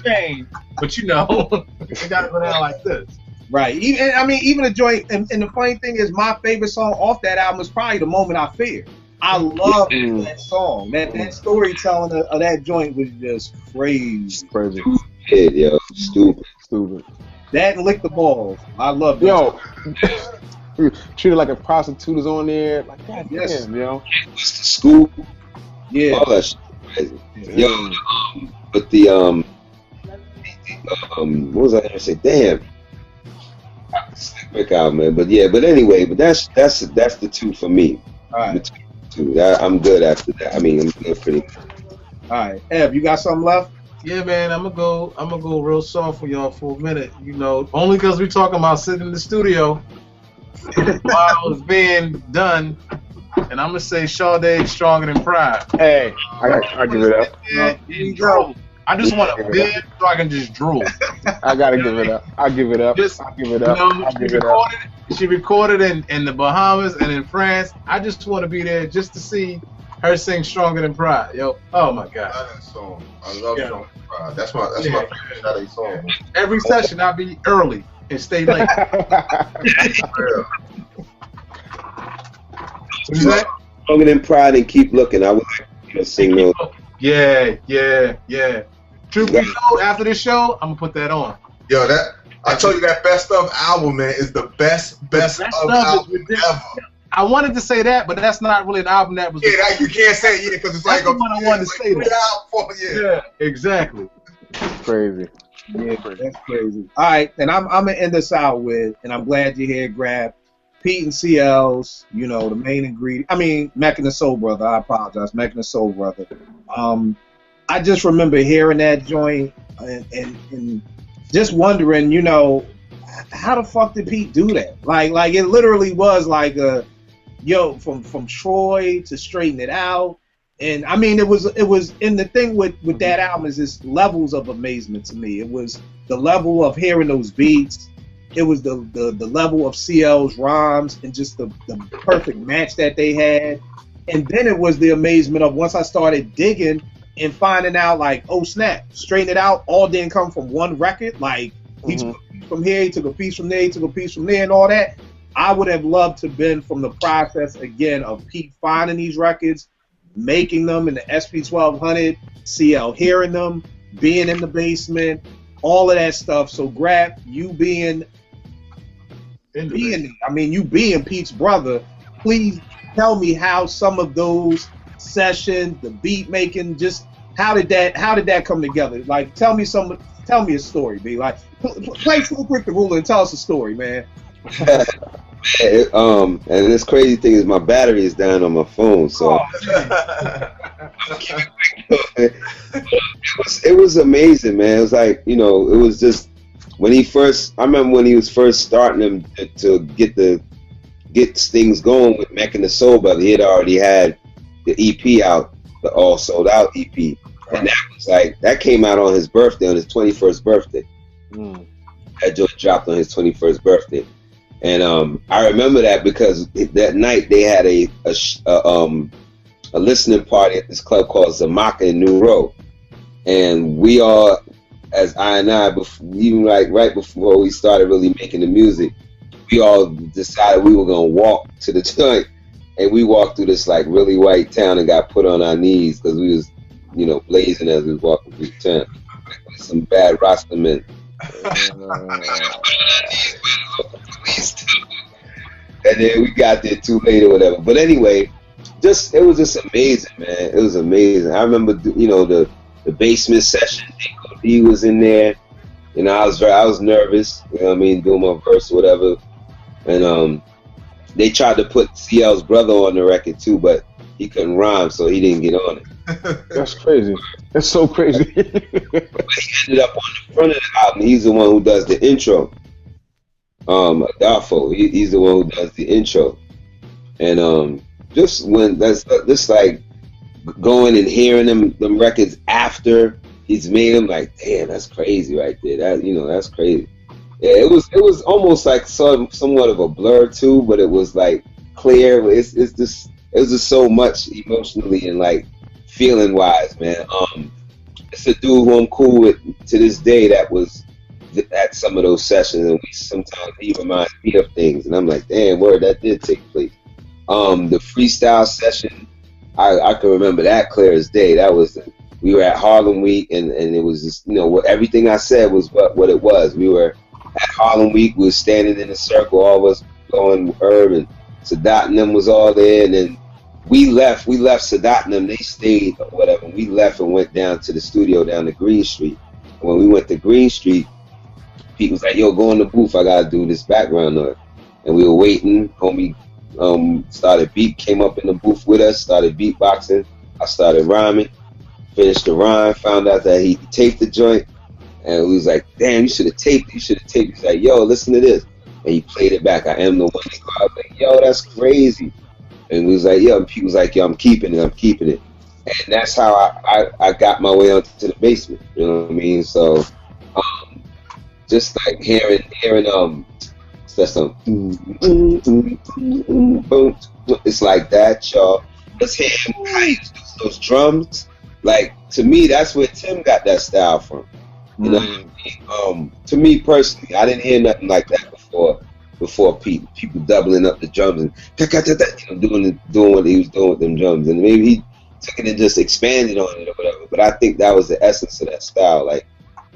Chain, but you know, you gotta go down like this. Right. Even a joint. And the funny thing is, my favorite song off that album is probably The Moment I Fear. I love that song. That storytelling of that joint was just crazy. Crazy. Stupid, yo. Stupid. That and Lick the Balls. I love that. Yo. Treated like a prostitute is on there. Like, God Yes. damn, yo. What's the school? Yeah. All that shit crazy. Yeah. Yo, but the what was I gonna say? Damn. Slick Rick out, man. But yeah, but anyway, but that's the two for me. All right. The two. I'm good after that. I mean, I'm good pretty much. All right. Ev, you got something left? Yeah, man, I'm gonna go real soft for y'all for a minute. You know, only because we talking about sitting in the studio while it was being done. And I'm gonna say Sade stronger than Pride. Hey, I give it up. And drool. I just want a bid so I can just drool. I gotta give it up. I give it up. Just, I give it up. You know, I give it up. She recorded in the Bahamas and in France. I just want to be there just to see her sing "Stronger Than Pride." Yo, oh my God. I love that song. I love Stronger Than Pride. That's my favorite Sade song. Every session I'll be early and stay late. What's that? Stronger Than Pride and Keep Looking. I would like to sing those. Yeah. Truth be told, after this show, I'm gonna put that on. Yo, I told you that Best Of album, man, is the best of album ever. I wanted to say that, but that's not really an album that was. Yeah, you can't say it because it's that's like the one I wanted to say that. Yeah, exactly. Crazy. Yeah, that's crazy. All right, and I'm gonna end this out with, and I'm glad you're here, Grab. Pete and CL's, you know, the main ingredient. I mean, Mac and the Soul Brother. I apologize, Mac and the Soul Brother. I just remember hearing that joint and just wondering, you know, how the fuck did Pete do that? Like it literally was like a from Troy to Straighten It Out. And I mean, it was in the thing with that album is this levels of amazement to me. It was the level of hearing those beats. It was the level of CL's rhymes and just the perfect match that they had. And then it was the amazement of once I started digging and finding out, like, oh snap, Straighten It Out all didn't come from one record. Like, he took a piece from here, he took a piece from there, he took a piece from there and all that. I would have loved to have been from the process again of Pete finding these records, making them in the SP1200, CL hearing them, being in the basement, all of that stuff. So Grab, you being Pete's brother, please tell me how some of those sessions, the beat making, just how did that come together? Like, tell me a story, B. Like, play Full Quick the Ruler and tell us a story, man. And this crazy thing is my battery is down on my phone, so it was amazing, man. It was like, you know, it was just I remember when he was first starting to get things going with Mac and the Soul Brother. He had already had the EP out, the All Sold Out EP, and that came out on his birthday, on his 21st birthday. That joint dropped on his 21st birthday. And I remember that because that night they had a listening party at this club called Zamaka in New Row, and we all, as I, even like right before we started really making the music, we all decided we were gonna walk to the joint, and we walked through this like really white town and got put on our knees because we was, you know, blazing as we was walking through the town. Like some bad Rasta men. And then we got there too late or whatever. But anyway, it was just amazing, man. It was amazing. I remember, you know, the basement session. He was in there. You know, I was nervous. You know what I mean, doing my verse or whatever. And they tried to put CL's brother on the record too, but he couldn't rhyme, so he didn't get on it. That's crazy. That's so crazy. But he ended up on the front of the album. He's the one who does the intro. Adolfo, he's the one who does the intro. And just when that's like going and hearing them records after he's made them, like, damn, that's crazy right there. That, you know, that's crazy. Yeah, it was almost like somewhat of a blur too, but it was like clear. It was just so much emotionally and like feeling wise, man. It's a dude who I'm cool with to this day that was at some of those sessions, and sometimes he reminds me of things, and I'm like, damn, word, that did take place. The freestyle session, I can remember that clear as day. That was, we were at Harlem Week, and it was just, you know, everything I said was what it was. We were at Harlem Week, we were standing in a circle, all of us going Herb and Sadat and them was all there, and then we left Sadat and them, they stayed or whatever. We left and went down to the studio down to Green Street. When we went to Green Street, Pete was like, yo, go in the booth, I gotta do this background noise. And we were waiting, homie came up in the booth with us, started beatboxing. I started rhyming, finished the rhyme, found out that he taped the joint, and we was like, damn, you should have taped it. He's like, yo, listen to this. And he played it back. I am the one. I was like, yo, that's crazy. And we was like, yo, and Pete was like, yo, I'm keeping it. And that's how I got my way onto the basement. You know what I mean? So just like hearing That's some boom. It's like that, y'all. Let's hear him how he do those drums. Like, to me, that's where Tim got that style from. You know what I mean? To me personally, I didn't hear nothing like that before people doubling up the drums and doing what he was doing with them drums. And maybe he took it and just expanded on it or whatever. But I think that was the essence of that style. Like,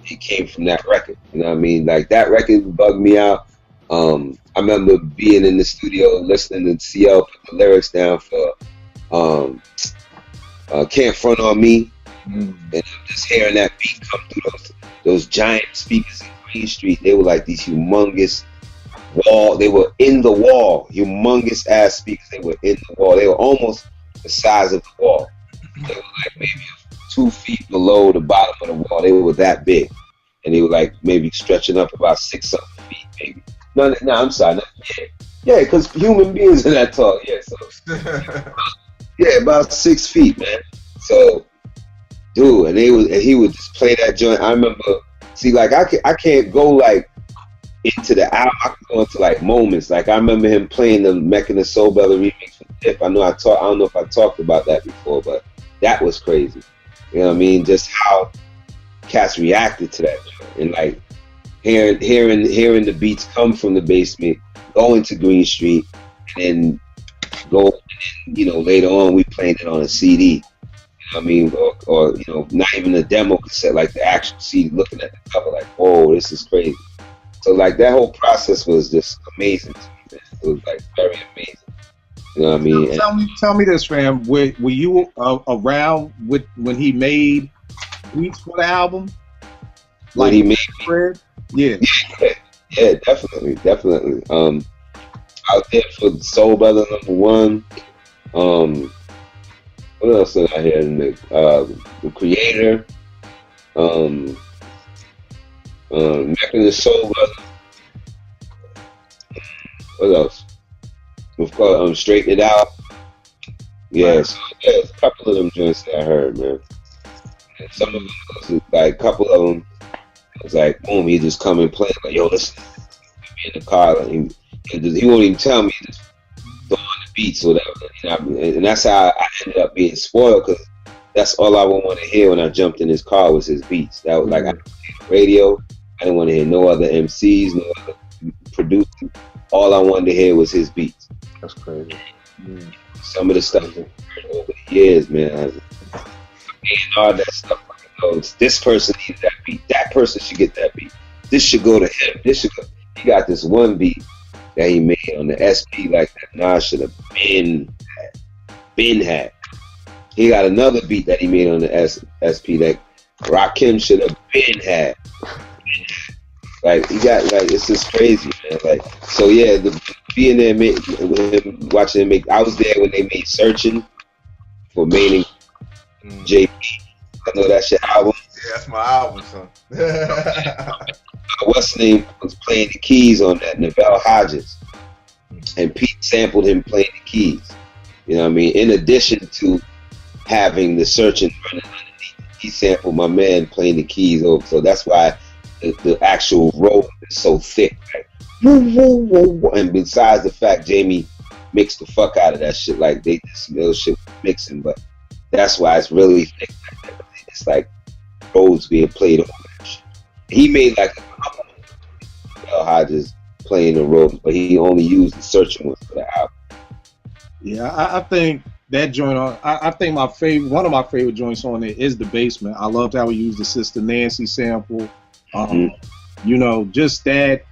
it came from that record. You know what I mean? Like, that record bugged me out. I remember being in the studio listening to CL put the lyrics down for Can't Front on Me. And I'm just hearing that beat come through those giant speakers in Green Street. They were like these humongous wall. They were in the wall. Humongous ass speakers. They were in the wall. They were almost the size of the wall. They were like maybe 2 feet below the bottom of the wall. They were that big. And they were like maybe stretching up about 6-something feet, maybe. No, I'm sorry. Yeah, because human beings are that tall. Yeah, so yeah, about 6 feet, man. So, dude, and he would just play that joint. I remember, see, like I can't go like into the album. I can go into like moments. Like I remember him playing the Mecca Soul Bella remix with Dip. I don't know if I talked about that before, but that was crazy. You know what I mean? Just how cats reacted to that joint, and like hearing the beats come from the basement, going to Green Street, and then later on we playing it on a CD. You know what I mean? Or not even a demo cassette, like the actual CD, looking at the cover like, whoa, this is crazy. So like that whole process was just amazing to me, man. It was like very amazing. You know what I mean? Tell me this, fam. Were you around when he made beats for the album? Like he made Fred? Yeah. Yeah, definitely. I was there for Soul Brother #1. What else did I hear? The Creator. Mecca the Soul Brother. What else? Of course, Straighten It Out. Yeah, so there's a couple of them joints that I heard, man. And some of them was like a couple of them. It was like, boom, he just come and play like, yo, listen, be in the car, like, he won't even tell me, just throw on the beats or whatever. And that's how I ended up being spoiled, because that's all I would want to hear when I jumped in his car was his beats. That was like, I didn't hear the radio, I didn't want to hear no other MCs, no other producers. All I wanted to hear was his beats. That's crazy. Some of the stuff I've heard over the years, man, and all that stuff. This person needs that beat. That person should get that beat. This should go to him. He got this one beat that he made on the SP like that Nas should have been had. He got another beat that he made on the SP that Rakim should have been had. Like he got like, it's just crazy, man. Like, so yeah, being there, watching him make. I was there when they made Searching for Maine and JP. I know that's your album. Yeah, that's my album, son. What's his name was playing the keys on that, Neville Hodges, and Pete sampled him playing the keys. You know what I mean? In addition to having the Searching running underneath, he sampled my man playing the keys over. So that's why the actual roll is so thick. Like, and besides the fact Jamie mixed the fuck out of that shit, like they just little shit mixing, but that's why it's really thick. It's like roads being played over that shit. He made like a couple of Hodges playing the roads, but he only used the Searching ones for the album. Yeah, I think that joint I think one of my favorite joints on it is The Basement. I loved how he used the Sister Nancy sample. Just that.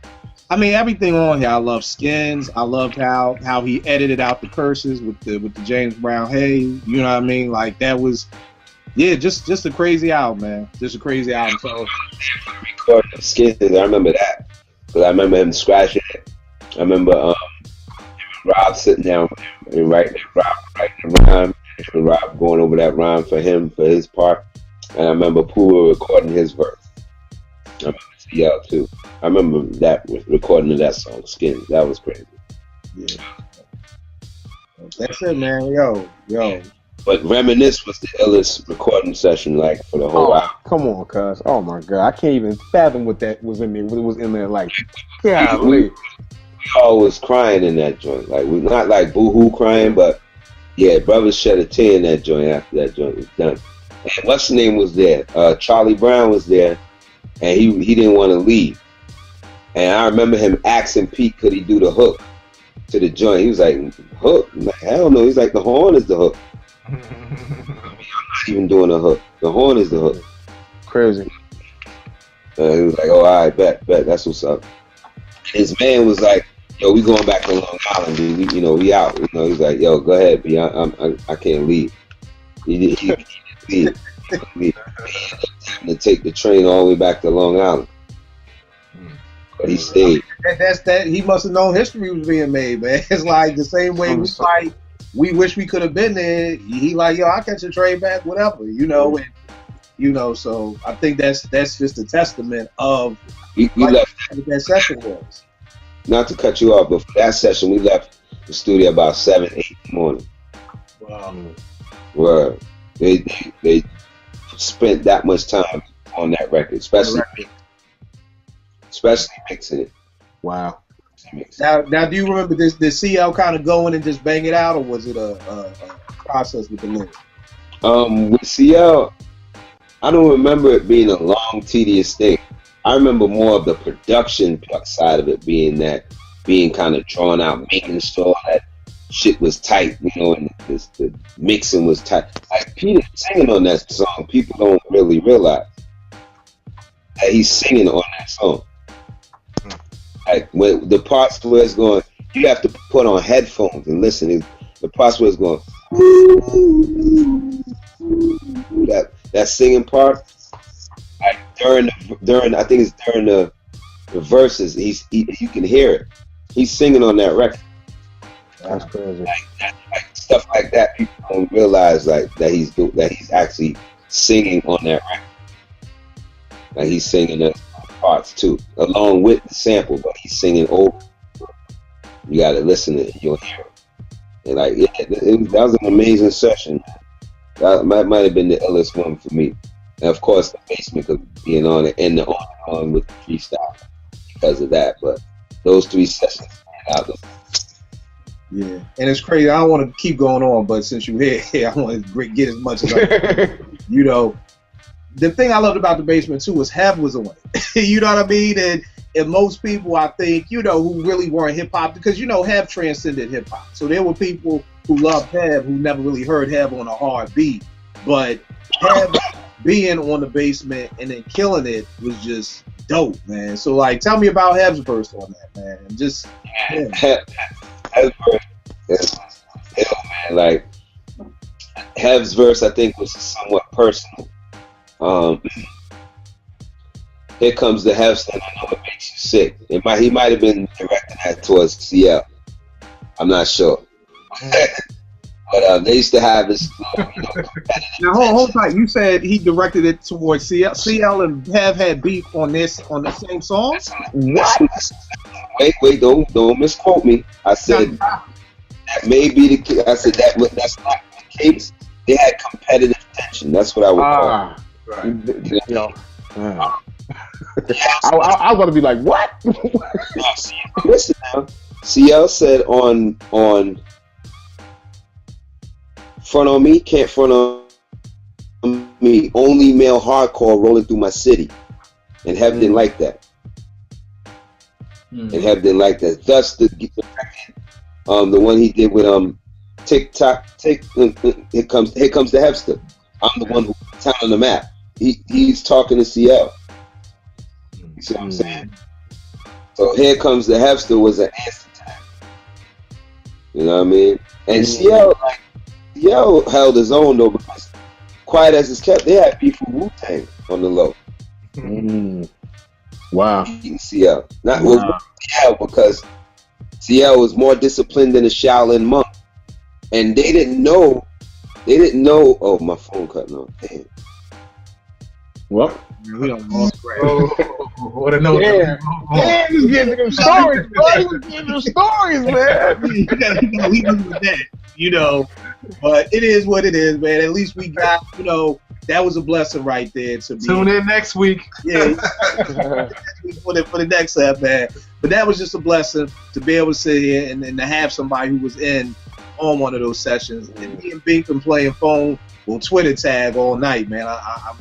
I mean, everything on here. I love Skins. I loved how he edited out the curses with the James Brown. Hey, you know what I mean? Like that was, yeah, just a crazy album, man. Just a crazy album. So recording Skins, I remember that because I remember him scratching it. I remember Rob sitting down and writing the rhyme, and Rob going over that rhyme for him for his part. And I remember Pooh recording his verse. I remember CL too. I remember that recording of that song, Skins. That was crazy. Yeah. That's it, man. Yo. But Reminisce was the illest recording session, like, for the whole album. Come on, cuz. Oh my God. I can't even fathom what that was in there. What was in there, like, golly. all was crying in that joint. Like, we not like boo-hoo crying, but yeah, brothers shed a tear in that joint after that joint was done. And what's the name was there? Charlie Brown was there, and he didn't want to leave. And I remember him asking Pete, could he do the hook to the joint? He was like, hook? I'm like, hell no. He's like, the horn is the hook. I mean, I'm not even doing the hook. The horn is the hook. Crazy. He was like, oh, all right, bet, that's what's up. His man was like, yo, we going back to Long Island, dude. We out. He's like, yo, go ahead, B. I can't leave. He didn't leave. He having to take the train all the way back to Long Island. But he stayed. That's that. He must have known history was being made, man. It's like the same way we wish we could have been there. He like, yo, I'll catch a train back, whatever, and so I think that's just a testament of we left that session was. Not to cut you off, but for that session we left the studio about 7, 8 in the morning. Wow. Where they spent that much time on that record, especially mixing it. Wow. Now, do you remember this? Did CL kind of go in and just bang it out, or was it a process with the lyrics? With CL, I don't remember it being a long, tedious thing. I remember more of the production side of it being kind of drawn out, making sure that shit was tight, and the mixing was tight. Like Peter singing on that song, people don't really realize that he's singing on that song. Like when the parts where it's going, you have to put on headphones and listen. The parts where it's going, that singing part, like during I think it's during the verses, you can hear it. He's singing on that record. That's crazy. Like stuff like that, people don't realize like that he's actually singing on that record. Like he's singing the parts too, along with the sample, but he's singing over. You gotta listen to it, you'll hear it. And like, that was an amazing session. That might have been the illest one for me. And of course, the basement of being on it and the on with the freestyle because of that. But those 3 sessions, yeah, and it's crazy. I don't want to keep going on, but since you're here, I want to get as much as I can. The thing I loved about the basement too was Hev was on it. You know what I mean? And most people, I think, who really weren't hip hop, because Hev transcended hip hop. So there were people who loved Hev who never really heard Hev on a hard beat, but Hev being on the basement and then killing it was just dope, man. So like, tell me about Hev's verse on that, man. Just Hev's verse, man. Like Hev's verse, I think was somewhat personal. Here comes the Hev stand, I know it makes you sick. He might have been directing that towards CL. I'm not sure. But they used to have this. Now hold tight. You said he directed it towards CL. CL and Hev had beef on the same song. What? Wait! Don't misquote me. I said that may be the case. I said that's not the case. They had competitive tension. That's what I would call it. Right. I was going to be like, what? Listen now. CL said on front on me, can't front on me, only male hardcore rolling through my city. And Hev didn't like that. And Hev didn't like that. Thus the one he did with TikTok, here comes the Hevster. I'm the one who put town on the map. He's talking to CL. You see what I'm saying? So here comes the Hevster was an answer to that. You know what I mean? And CL held his own though, because quiet as it's kept, they had beef with Wu-Tang on the low. Wow. CL. Not with CL, because CL was more disciplined than a Shaolin monk. And they didn't know. Oh, my phone cutting off. Damn. Well, we don't lost What a note. Damn, he's getting them stories, bro. He's getting them stories, man. We with that, But it is what it is, man. At least we got, that was a blessing right there to be. Tune in next week. Yeah, for the next step, man. But that was just a blessing to be able to sit here and to have somebody who was on one of those sessions. And me and Bink been playing phone or Twitter tag all night, man.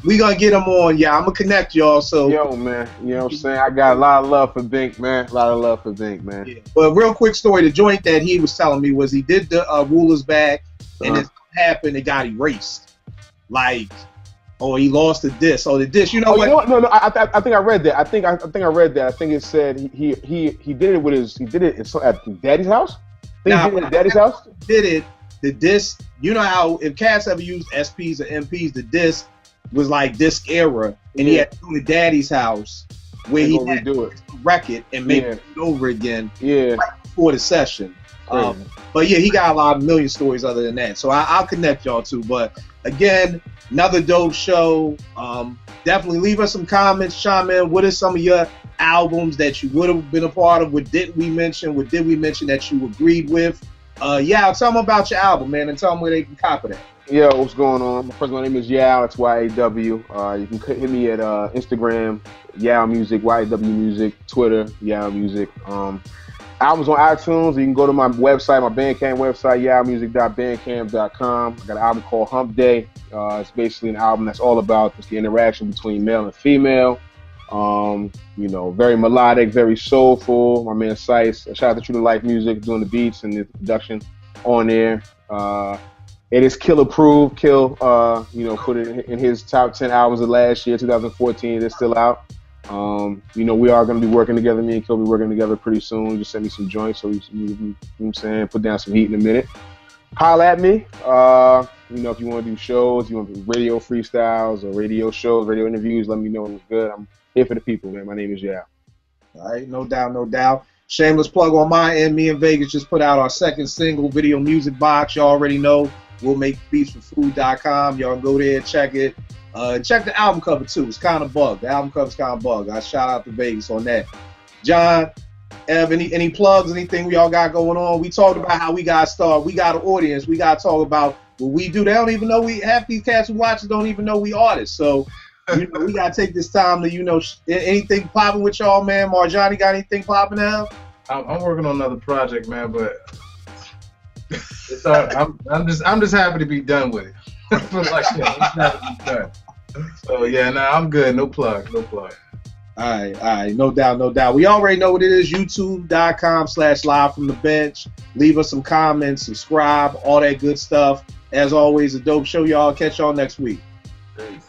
We gonna get him on. Yeah, I'm gonna connect y'all. So yo, man, you know what I'm saying? I got a lot of love for Bink, man. A lot of love for Bink, man. Yeah. But real quick story, the joint that he was telling me was he did the Ruler's Bag, and it happened, it got erased. Like, oh, he lost the disc. Oh, the disc. You know what? You know what? No. I think I read that. I think I read that. I think it said he did it with his. He did it at Daddy's house. He did it at Daddy's house. Did it? The disc. You know how if cats ever used SPs or MPs, the disc was like disc era, and he had to go to Daddy's house where he had to wreck it and make it over again. Yeah. Right before the session. But yeah, he got a lot of million stories other than that. So I'll connect y'all too. But again, another dope show. Definitely leave us some comments, chime in. What are some of your albums that you would have been a part of? What didn't we mention? What did we mention that you agreed with? Tell them about your album, man, and tell them where they can copy that. Yeah, what's going on? First, my name is Yao. It's Y-A-W. You can hit me at Instagram, Yao Music, Y-A-W Music, Twitter, Yao Music. Albums on iTunes. You can go to my website, my Bandcamp website, yaomusic.bandcamp.com. I got an album called Hump Day. It's basically an album that's all about just the interaction between male and female. Very melodic, very soulful. My man Sice, shout out to True to Life Music, doing the beats and the production on there. It is Kill approved. Kill, put it in his top 10 albums of last year, 2014. It's still out. We are going to be working together. Me and Kill will be working together pretty soon. Just send me some joints, so put down some heat in a minute. Holla at me. If you want to do shows, you want to do radio freestyles or radio shows, radio interviews, let me know. It's good. I'm here for the people, man. My name is Yao. All right, no doubt. Shameless plug on my end. Me and Vegas just put out our second single, Video Music Box. You already know. We'll make beats for food.com. Y'all go there, check it. Check the album cover too. It's kind of bugged. The album cover's kind of bugged. I shout out to Vegas on that. John, Ev, any plugs, anything we all got going on? We talked about how we got to start. We got an audience. We got to talk about what we do. They don't even know half these cats who watch it don't even know we artists. So, we got to take this time to, anything popping with y'all, man. Marjani got anything popping out? I'm working on another project, man, but it's I'm just happy to be done with it. I'm happy to be done. So I'm good. No plug. All right. No doubt. We already know what it is. YouTube.com/live from the bench. Leave us some comments, subscribe, all that good stuff. As always, a dope show, y'all. Catch y'all next week. Thanks.